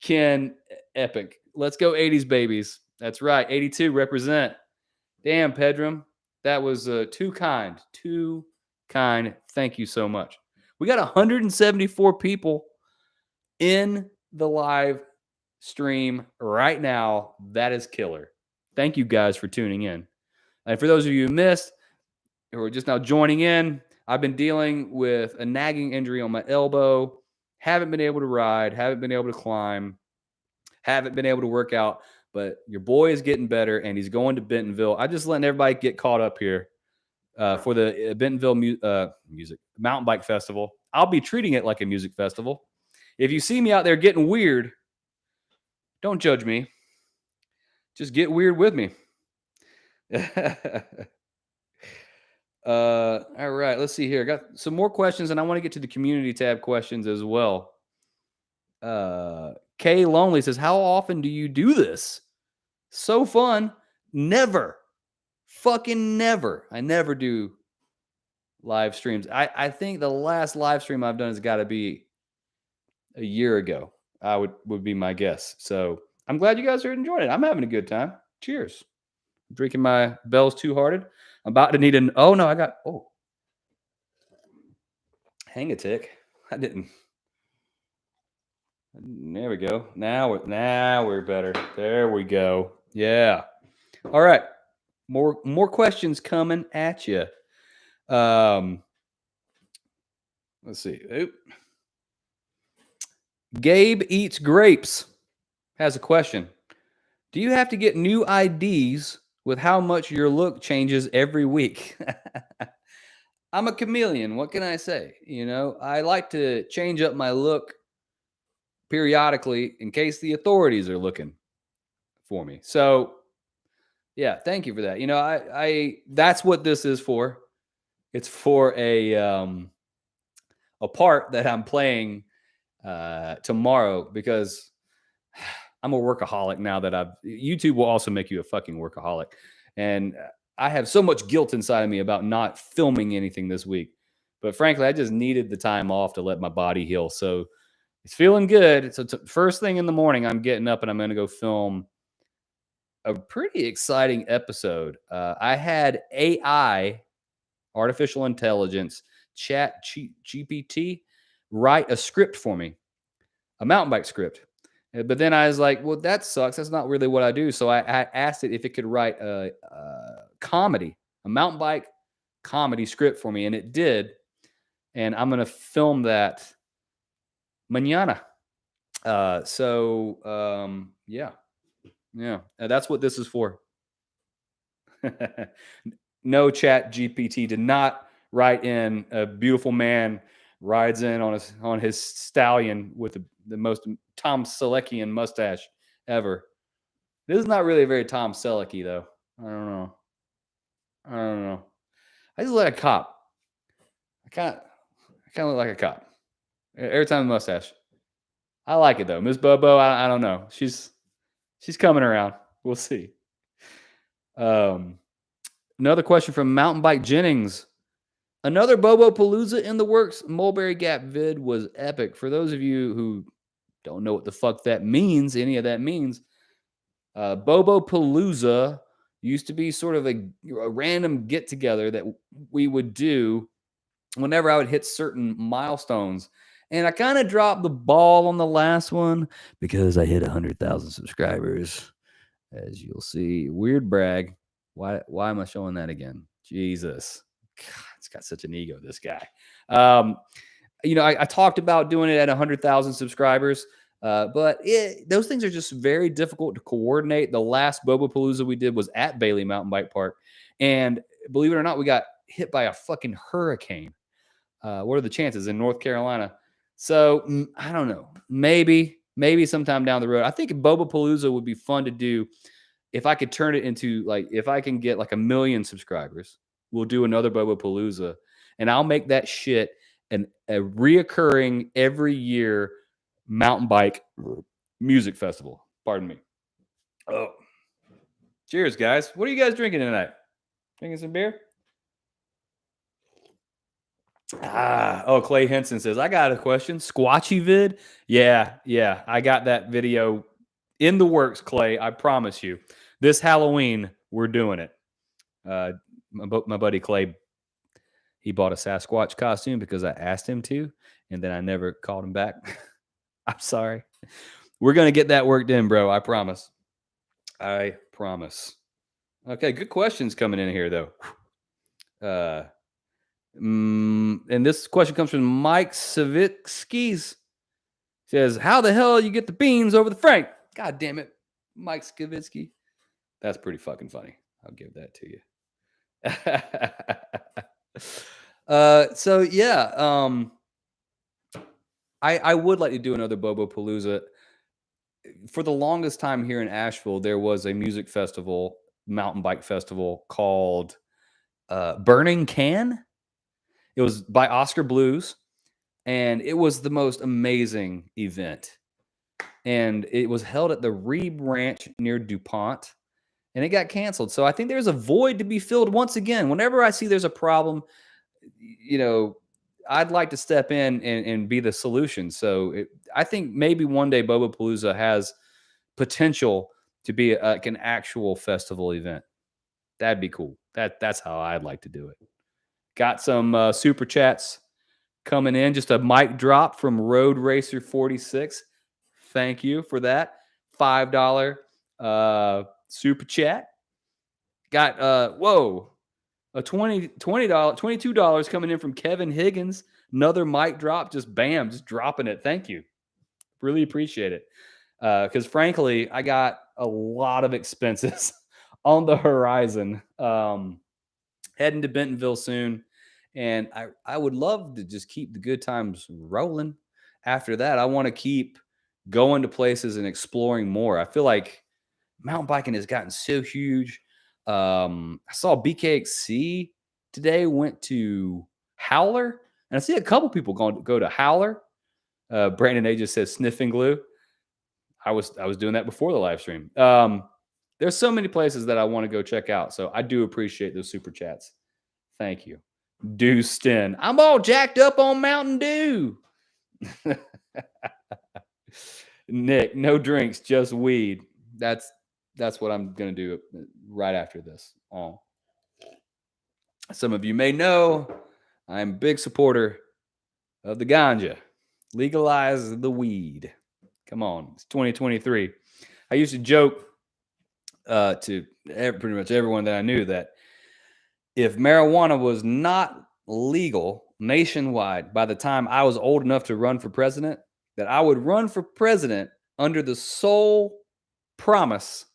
Ken, epic. Let's go 80s babies. That's right. 82 represent. Damn, Pedram. That was too kind. Too kind. Thank you so much. We got 174 people in the live stream right now. That is killer. Thank you guys for tuning in. And for those of you who missed or are just now joining in, I've been dealing with a nagging injury on my elbow. Haven't been able to ride, haven't been able to climb, haven't been able to work out, but your boy is getting better and he's going to Bentonville. I just letting everybody get caught up here for the Bentonville music mountain bike festival. I'll be treating it like a music festival. If you see me out there getting weird, don't judge me. Just get weird with me. All right, let's see here. I got some more questions, and I want to get to the community tab questions as well. Kay Lonely says, how often do you do this? So fun. Never. Fucking never. I never do live streams. I think the last live stream I've done has got to be a year ago. I would be my guess. So I'm glad you guys are enjoying it. I'm having a good time. Cheers. I'm drinking my Bell's Two Hearted. I'm about to need hang a tick. I didn't. There we go. Now we're better. There we go. Yeah. All right. More questions coming at you. Let's see. Oop. Gabe Eats Grapes has a question. Do you have to get new IDs with how much your look changes every week? I'm a chameleon. What can I say? I like to change up my look periodically in case the authorities are looking for me. So, yeah, thank you for that. I that's what this is for. It's for a part that I'm playing tomorrow because I'm a workaholic now that YouTube will also make you a fucking workaholic. And I have so much guilt inside of me about not filming anything this week. But frankly, I just needed the time off to let my body heal. So it's feeling good. So first thing in the morning, I'm getting up and I'm going to go film a pretty exciting episode. I had AI, artificial intelligence, chat GPT, write a script for me, a mountain bike script. But then I was like, well, that sucks. That's not really what I do. So I asked it if it could write a comedy, a mountain bike comedy script for me. And it did. And I'm going to film that mañana. Yeah. That's what this is for. No, chat GPT did not write in a beautiful man rides in on his stallion with the most Tom Selekian mustache ever. This is not really a very Tom Sellecky though. I don't know. I just like a cop. I kind of look like a cop every time the mustache. I like it though. Miss Bobo, I don't know. She's coming around. We'll see. Another question from Mountain Bike Jennings. Another Bobo Palooza in the works. Mulberry Gap vid was epic. For those of you who don't know what the fuck that means, any of that means, Bobo Palooza used to be sort of a random get together that we would do whenever I would hit certain milestones. And I kind of dropped the ball on the last one because I hit 100,000 subscribers, as you'll see. Weird brag. Why am I showing that again? Jesus. God, it's got such an ego, this guy. Um, I talked about doing it at 100,000 subscribers, but those things are just very difficult to coordinate. The last Bobo Palooza we did was at Bailey Mountain Bike Park. And believe it or not, we got hit by a fucking hurricane. What are the chances in North Carolina? So I don't know. Maybe sometime down the road. I think Bobo Palooza would be fun to do if I could turn it into if I can get like 1 million subscribers. We'll do another Bobo Palooza, and I'll make that shit a reoccurring every year mountain bike music festival. Pardon me. Oh, cheers, guys. What are you guys drinking tonight? Drinking some beer? Clay Henson says, I got a question. Squatchy vid? Yeah. I got that video in the works, Clay. I promise you. This Halloween, we're doing it. My buddy Clay, he bought a Sasquatch costume because I asked him to, and then I never called him back. I'm sorry. We're going to get that worked in, bro. I promise. Okay, good questions coming in here, though. And this question comes from Mike Savitskis. Says, how the hell you get the beans over the Frank? God damn it, Mike Savitsky. That's pretty fucking funny. I'll give that to you. So yeah, I would like to do another Bobo Palooza. For the longest time here in Asheville, there was a music festival, mountain bike festival called Burning Can. It was by Oscar Blues, and it was the most amazing event. And it was held at the Reeb Ranch near DuPont, and it got canceled. So I think there's a void to be filled once again. Whenever I see there's a problem, I'd like to step in and be the solution. So I think maybe one day Bobo Palooza has potential to be an actual festival event. That'd be cool. That's how I'd like to do it. Got some super chats coming in. Just a mic drop from Road Racer 46. Thank you for that. $5 super chat. Got a $22 coming in from Kevin Higgins. Another mic drop. Just bam, just dropping it. Thank you. Really appreciate it. Because frankly, I got a lot of expenses on the horizon. Heading to Bentonville soon. And I would love to just keep the good times rolling. After that, I want to keep going to places and exploring more. I feel like mountain biking has gotten so huge. I saw BKXC today went to Howler, and I see a couple people go to Howler. Brandon A just says sniffing glue. I was doing that before the live stream. There's so many places that I want to go check out. So I do appreciate those super chats. Thank you. Dewston. I'm all jacked up on Mountain Dew. Nick, no drinks, just weed. That's what I'm going to do right after this. Some of you may know I'm a big supporter of the ganja. Legalize the weed. Come on. It's 2023. I used to joke to pretty much everyone that I knew that if marijuana was not legal nationwide by the time I was old enough to run for president, that I would run for president under the sole promise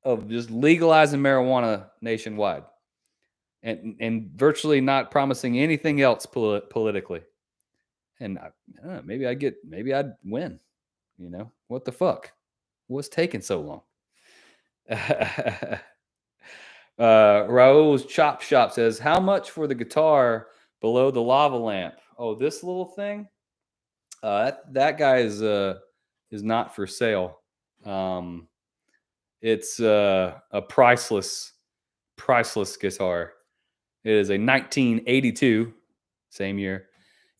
of just legalizing marijuana nationwide and virtually not promising anything else politically. And I don't know, maybe I'd win. What the fuck? What's taking so long? Raul's Chop Shop says, how much for the guitar below the lava lamp? Oh, this little thing? That guy is not for sale. It's a priceless guitar. It is a 1982, same year,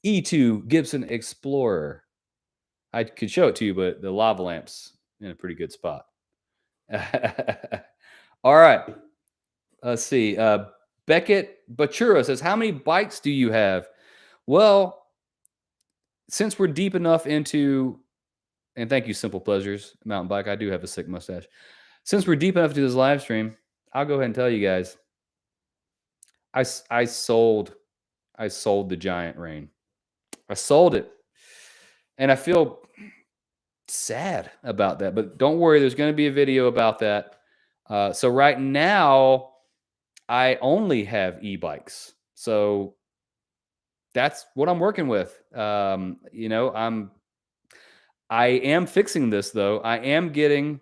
E2 Gibson Explorer. I could show it to you, but the lava lamp's in a pretty good spot. All right. Let's see. Beckett Bachura says, how many bikes do you have? Well, since we're deep enough into, and thank you, Simple Pleasures Mountain Bike. I do have a sick mustache. Since we're deep enough into this live stream, I'll go ahead and tell you guys. I sold the giant rain. I sold it, and I feel sad about that. But don't worry, there's going to be a video about that. So right now, I only have e-bikes. So that's what I'm working with. I am fixing this though. I am getting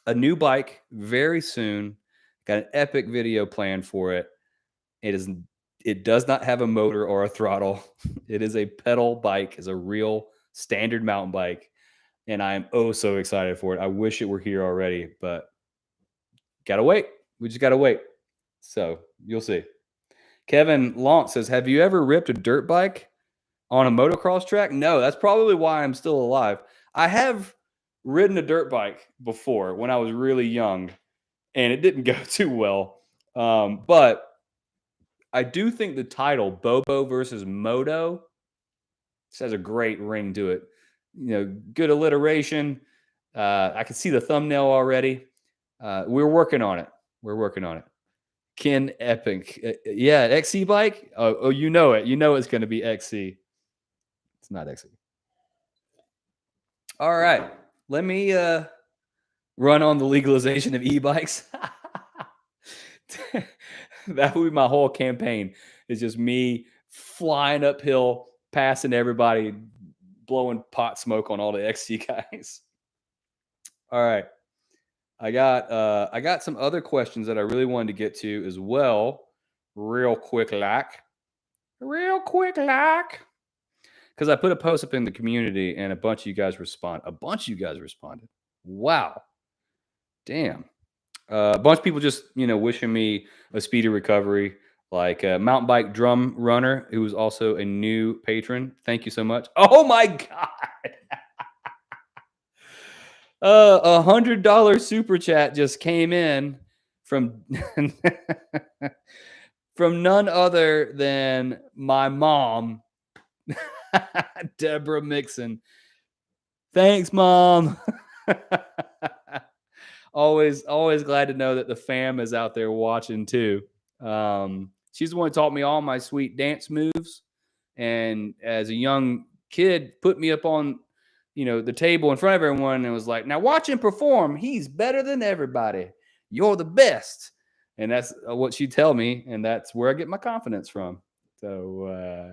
a new bike very soon. Got an epic video planned for it. It is it does not have a motor or a throttle. It is a pedal bike, is a real standard mountain bike. And I am oh so excited for it. I wish it were here already, but gotta wait. We just gotta wait. So you'll see. Kevin Launch says, "Have you ever ripped a dirt bike on a motocross track?" No, that's probably why I'm still alive. I have ridden a dirt bike before when I was really young, and it didn't go too well. But I do think the title "Bobo versus Moto" just has a great ring to it. Good alliteration. I can see the thumbnail already. We're working on it. We're working on it. Ken Epic. Yeah, XC bike. Oh, you know it. You know it's going to be XC. It's not XC. All right. Let me run on the legalization of e-bikes. That would be my whole campaign. It's just me flying uphill, passing everybody, blowing pot smoke on all the XC guys. All right. I got some other questions that I really wanted to get to as well, real quick like. Because I put a post up in the community and a bunch of you guys responded. Wow. Damn. A bunch of people just, wishing me a speedy recovery. Like Mountain Bike Drum Runner, who was also a new patron. Thank you so much. Oh my God. $100 super chat just came in from from none other than my mom, Deborah Mixon. Thanks, Mom. always glad to know that the fam is out there watching too. She's the one who taught me all my sweet dance moves, and as a young kid, put me up on the table in front of everyone and was like, "Now watch him perform. He's better than everybody. You're the best." And that's what she'd tell me, and that's where I get my confidence from. So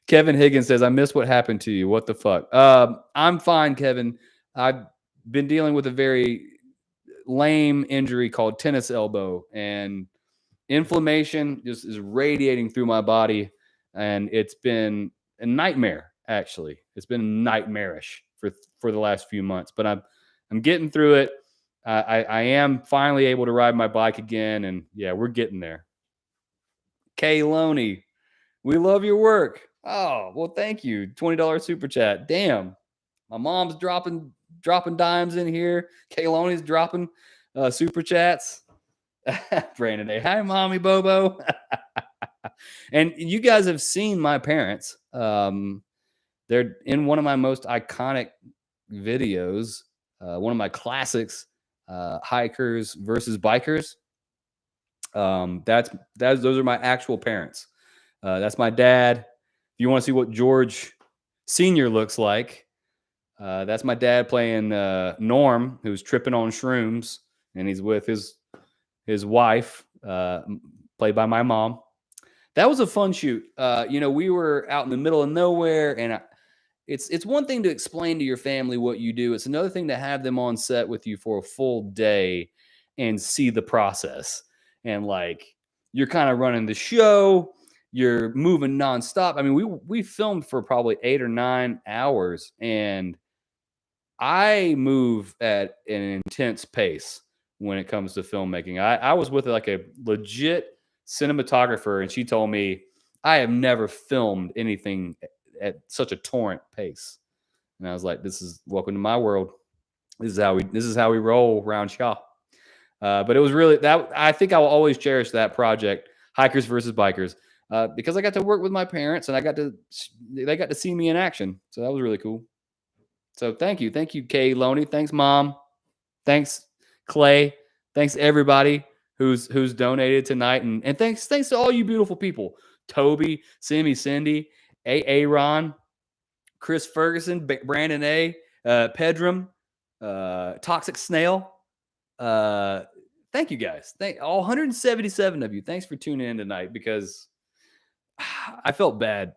Kevin Higgins says, "I miss what happened to you. What the fuck?" I'm fine, Kevin. I've been dealing with a very lame injury called tennis elbow, and inflammation just is radiating through my body, and it's been a nightmare. Actually, it's been nightmarish for the last few months, but I'm getting through it. I am finally able to ride my bike again, and yeah, we're getting there. Kay Loney, we love your work. Oh, well, thank you. $20 super chat. Damn. My mom's dropping dimes in here. Kay Loney's dropping super chats. Brandon A. Hi, Mommy Bobo. And you guys have seen my parents. They're in one of my most iconic videos, one of my classics, hikers versus bikers. Those are my actual parents. That's my dad. If you want to see what George Senior looks like, that's my dad playing Norm, who's tripping on shrooms, and he's with his wife, played by my mom. That was a fun shoot. We were out in the middle of nowhere, and it's one thing to explain to your family what you do. It's another thing to have them on set with you for a full day and see the process. And like, you're kind of running the show, you're moving nonstop. I mean, we filmed for probably 8 or 9 hours, and I move at an intense pace when it comes to filmmaking. I was with like a legit cinematographer, and she told me I have never filmed anything at such a torrent pace. And I was like, "This is welcome to my world. This is how we roll around Shaw." But it was really that. I think I will always cherish that project, Hikers versus Bikers, because I got to work with my parents, and they got to see me in action. So that was really cool. So thank you, Kay Loney. Thanks, Mom. Thanks, Clay. Thanks, everybody. who's donated tonight, and thanks to all you beautiful people, Toby, Sammy, Cindy, Ron, Chris Ferguson, Brandon A, Pedram, Toxic Snail. Thank you guys. Thank all 177 of you. Thanks for tuning in tonight, because I felt bad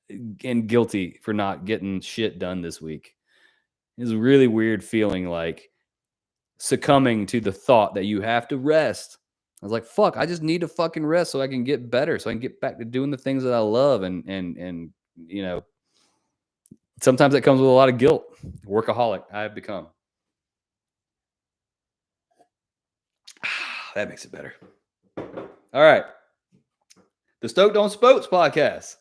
and guilty for not getting shit done this week. It was a really weird feeling, like succumbing to the thought that you have to rest. I was like, fuck, I just need to fucking rest so I can get better, so I can get back to doing the things that I love. And you know, sometimes that comes with a lot of guilt. Workaholic I have become. That makes it better. All right. The Stoked on Spokes podcast.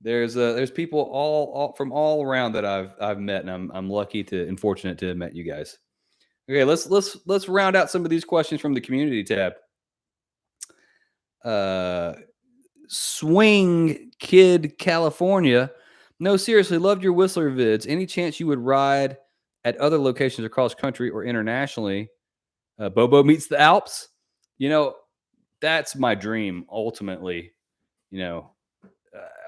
There's people all from all around that I've met, and I'm lucky and fortunate to have met you guys. Okay, let's round out some of these questions from the community tab. Swing Kid California. No, seriously, loved your Whistler vids. Any chance you would ride at other locations across country or internationally? Bobo meets the Alps. You know, that's my dream ultimately. You know,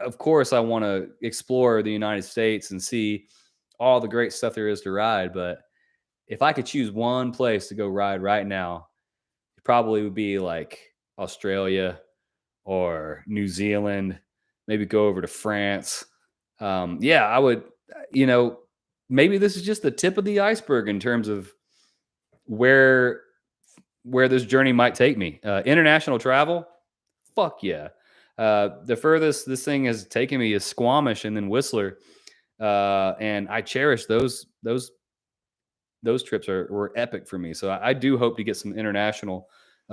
of course I want to explore the United States and see all the great stuff there is to ride. But if I could choose one place to go ride right now, it probably would be like Australia or New Zealand, maybe go over to France. Yeah, I would, you know, maybe this is just the tip of the iceberg in terms of where this journey might take me. International travel, fuck yeah. The furthest this thing has taken me is Squamish and then Whistler. And I cherish those trips were epic for me. So I do hope to get some international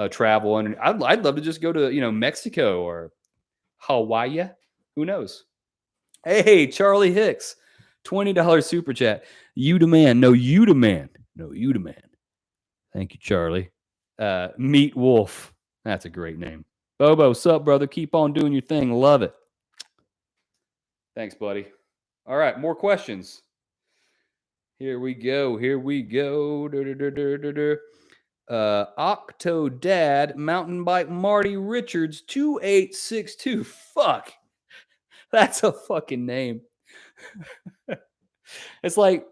travel, and I'd love to just go to, you know, Mexico or Hawaii. Who knows? Hey, Charlie Hicks, $20 super chat. You the man. No, you the man. No, you the man. Thank you, Charlie. Meat Wolf. That's a great name. Bobo, sup, brother? Keep on doing your thing. Love it. Thanks, buddy. All right, more questions. Here we go. Octodad Mountain Bike Marty Richards 2862. Fuck. That's a fucking name. It's like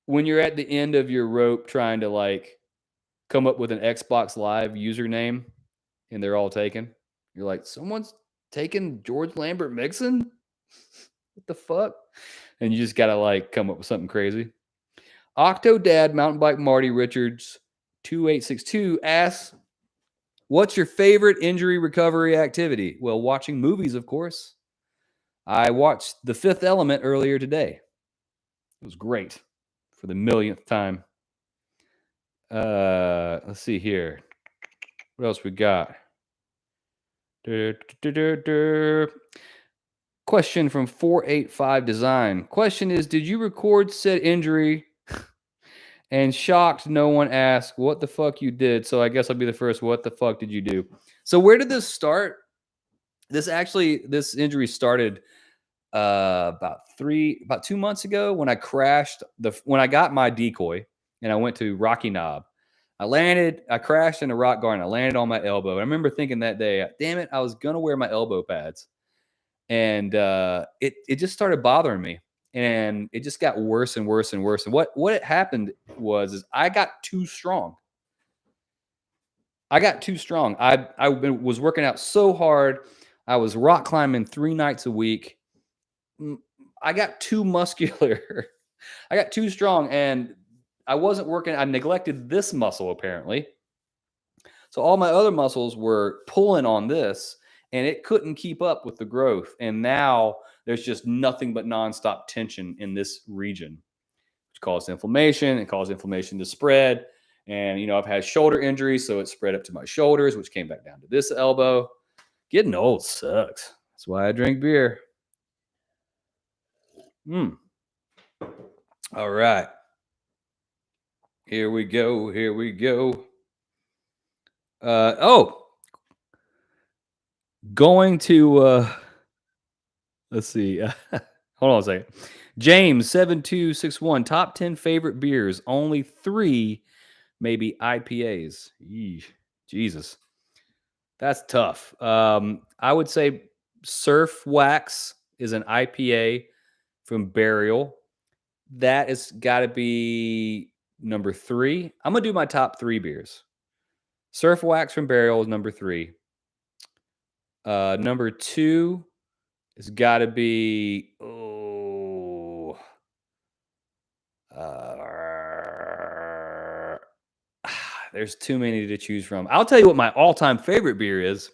when you're at the end of your rope trying to like come up with an Xbox Live username and they're all taken. You're like, someone's taken George Lambert Mixon? What the fuck? And you just got to like come up with something crazy. Octodad Mountain Bike Marty Richards 2862 asks, what's your favorite injury recovery activity? Well, watching movies, of course. I watched The Fifth Element earlier today. It was great for the millionth time. Let's see here. What else we got? Question from 485 Design. Question is, did you record said injury? And shocked, no one asked what the fuck you did. So I guess I'll be the first. What the fuck did you do? So where did this start? This injury started about 2 months ago when I crashed when I got my decoy and I went to Rocky Knob. I crashed in a rock garden. I landed on my elbow. I remember thinking that day, damn it, I was gonna wear my elbow pads. And it just started bothering me. And it just got worse and worse and worse. And what happened was I got too strong. I was working out so hard. I was rock climbing 3 nights a week. I got too muscular. I got too strong, and I wasn't working. I neglected this muscle, apparently. So all my other muscles were pulling on this, and it couldn't keep up with the growth. And now there's just nothing but nonstop tension in this region, which caused inflammation. It caused inflammation to spread. And, you know, I've had shoulder injuries, so it spread up to my shoulders, which came back down to this elbow. Getting old sucks. That's why I drink beer. All right. Here we go. Going to let's see. Hold on a second. James 7261, top 10 favorite beers. Only 3 maybe IPAs. Yeesh, Jesus, that's tough. I would say Surf Wax is an IPA from Burial. That has got to be number three. I'm gonna do my top three beers. Surf Wax from Burial is number three. Number two has got to be uh, there's too many to choose from. I'll tell you what my all-time favorite beer is.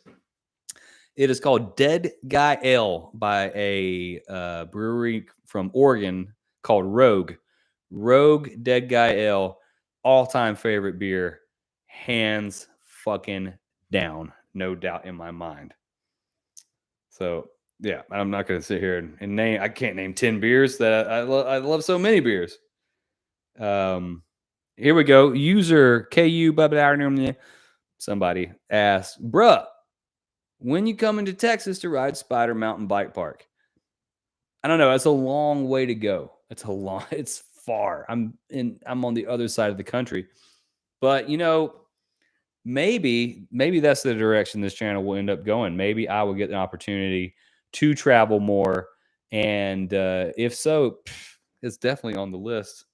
It is called Dead Guy Ale by a brewery from Oregon called Rogue. Rogue Dead Guy Ale, all-time favorite beer, hands fucking down, no doubt in my mind. So yeah, I'm not going to sit here and name. I can't name 10 beers that I love so many beers. Here we go. User KU somebody asked, bruh, when you coming to Texas to ride Spider Mountain Bike Park? I don't know. It's a long way to go. It's far. I'm on the other side of the country. But maybe that's the direction this channel will end up going. Maybe I will get an opportunity to travel more. And if so, it's definitely on the list.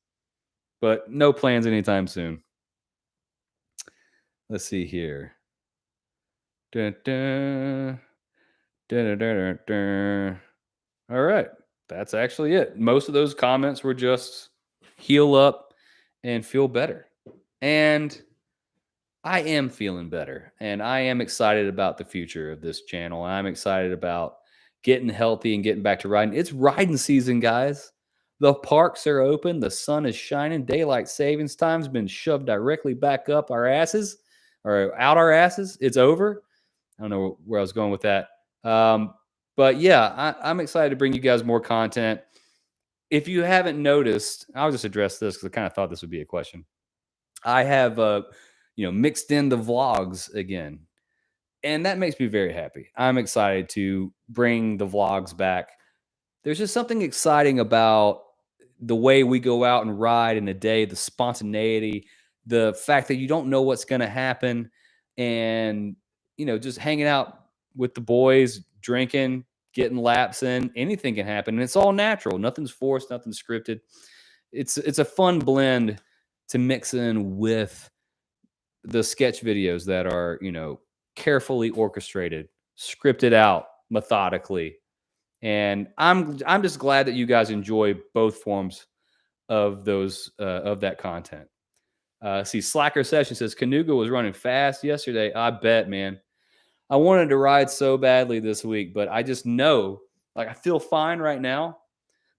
But no plans anytime soon. Let's see here. Dun, dun. Dun, dun, dun, dun. All right. That's actually it. Most of those comments were just heal up and feel better. And I am feeling better. And I am excited about the future of this channel. I'm excited about getting healthy and getting back to riding. It's riding season, guys. The parks are open. The sun is shining. Daylight savings time's been shoved directly back up our asses or out our asses. It's over. I don't know where I was going with that. But yeah, I'm excited to bring you guys more content. If you haven't noticed, I'll just address this because I kind of thought this would be a question. I have, mixed in the vlogs again, and that makes me very happy. I'm excited to bring the vlogs back. There's just something exciting about the way we go out and ride in a day, the spontaneity, the fact that you don't know what's going to happen, and just hanging out with the boys, drinking, getting laps in. Anything can happen, and it's all natural. Nothing's forced, nothing's scripted. It's a fun blend to mix in with the sketch videos that are carefully orchestrated, scripted out methodically. And I'm just glad that you guys enjoy both forms of those of that content. See, Slacker Session says Canuga was running fast yesterday. I bet, man. I wanted to ride so badly this week, but I just know, like, I feel fine right now.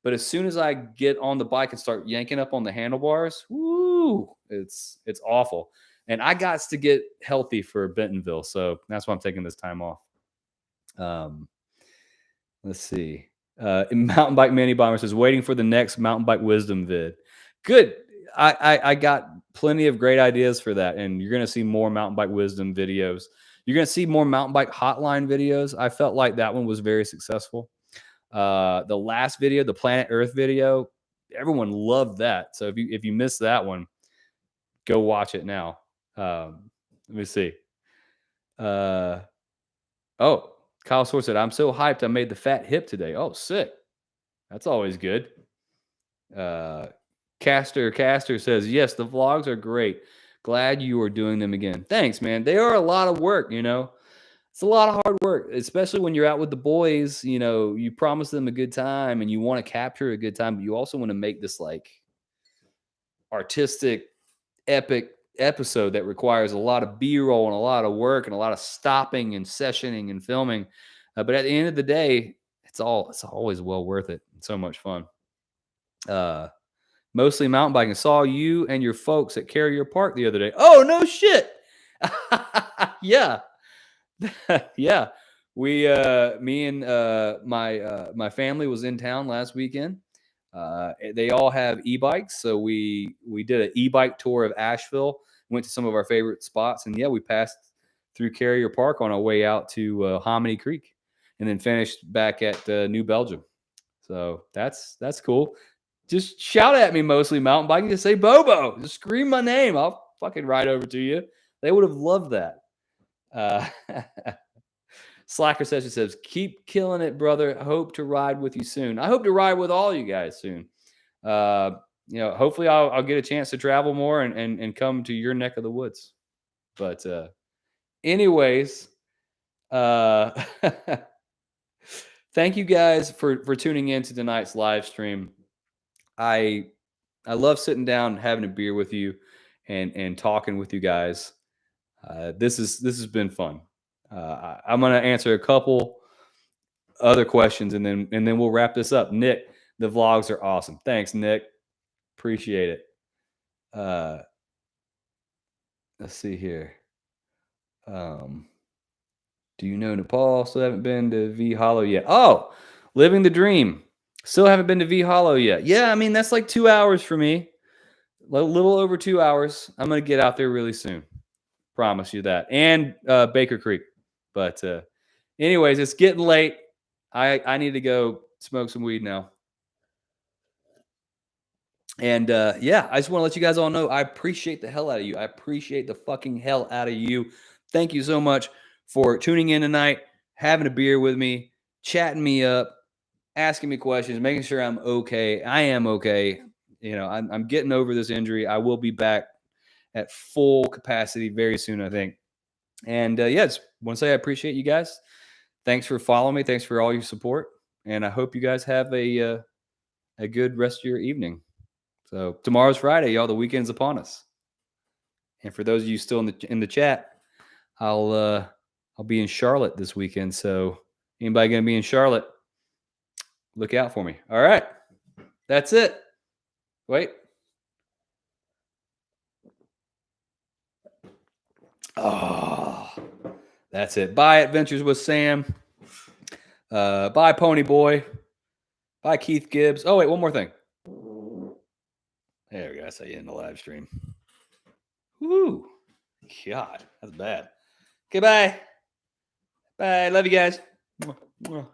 But as soon as I get on the bike and start yanking up on the handlebars, woo, it's awful. And I got to get healthy for Bentonville, so that's why I'm taking this time off. Let's see. Mountain Bike Mini Bomber says, waiting for the next Mountain Bike Wisdom vid. Good. I got plenty of great ideas for that, and you're going to see more Mountain Bike Wisdom videos. You're going to see more Mountain Bike Hotline videos. I felt like that one was very successful. The last video, the Planet Earth video, everyone loved that. So if you missed that one, go watch it now. Let me see. Kyle Sword said, I'm so hyped I made the fat hip today. Oh, sick. That's always good. Caster says, yes, the vlogs are great. Glad you are doing them again. Thanks, man. They are a lot of work, It's a lot of hard work, especially when you're out with the boys. You promise them a good time and you want to capture a good time, but you also want to make this like artistic, epic episode that requires a lot of B-roll and a lot of work and a lot of stopping and sessioning and filming. But at the end of the day, it's always well worth it. It's so much fun. Mostly mountain biking. Saw you and your folks at Carrier Park the other day. Oh, no shit. Yeah. Yeah. We, me and my family was in town last weekend. They all have e-bikes, so we did an e-bike tour of Asheville. Went to some of our favorite spots, and yeah, we passed through Carrier Park on our way out to Hominy Creek, and then finished back at New Belgium. So that's cool. Just shout at me, mostly mountain biking. Just say BOBO. Just scream my name. I'll fucking ride over to you. They would have loved that. Slacker Session says, keep killing it, brother. I hope to ride with you soon. I hope to ride with all you guys soon. Hopefully I'll get a chance to travel more and come to your neck of the woods. But anyways, thank you guys for tuning in to tonight's live stream. I love sitting down, having a beer with you, and talking with you guys. This has been fun. I'm gonna answer a couple other questions and then we'll wrap this up. Nick, the vlogs are awesome. Thanks, Nick. Appreciate it. Let's see here. Do you know Nepal? Still haven't been to V Hollow yet. Oh, living the dream. Still haven't been to V Hollow yet. Yeah, I mean, that's like 2 hours for me. A little over 2 hours. I'm going to get out there really soon. Promise you that. And Baker Creek. But anyways, it's getting late. I need to go smoke some weed now. And yeah, I just want to let you guys all know I appreciate the hell out of you. I appreciate the fucking hell out of you. Thank you so much for tuning in tonight, having a beer with me, chatting me up, asking me questions, making sure I'm okay. I am okay. You know, I'm getting over this injury. I will be back at full capacity very soon, I think. And yeah, just want to say I appreciate you guys. Thanks for following me. Thanks for all your support. And I hope you guys have a good rest of your evening. So tomorrow's Friday, y'all. The weekend's upon us. And for those of you still in the chat, I'll be in Charlotte this weekend. So anybody gonna be in Charlotte, look out for me. All right, that's it. Wait. Oh, that's it. Bye, Adventures with Sam. Bye, Pony Boy. Bye, Keith Gibbs. Oh wait, one more thing. There we go. I saw you in the live stream. Woo. God, that's bad. Okay, bye. Bye. Love you guys. Mwah, mwah.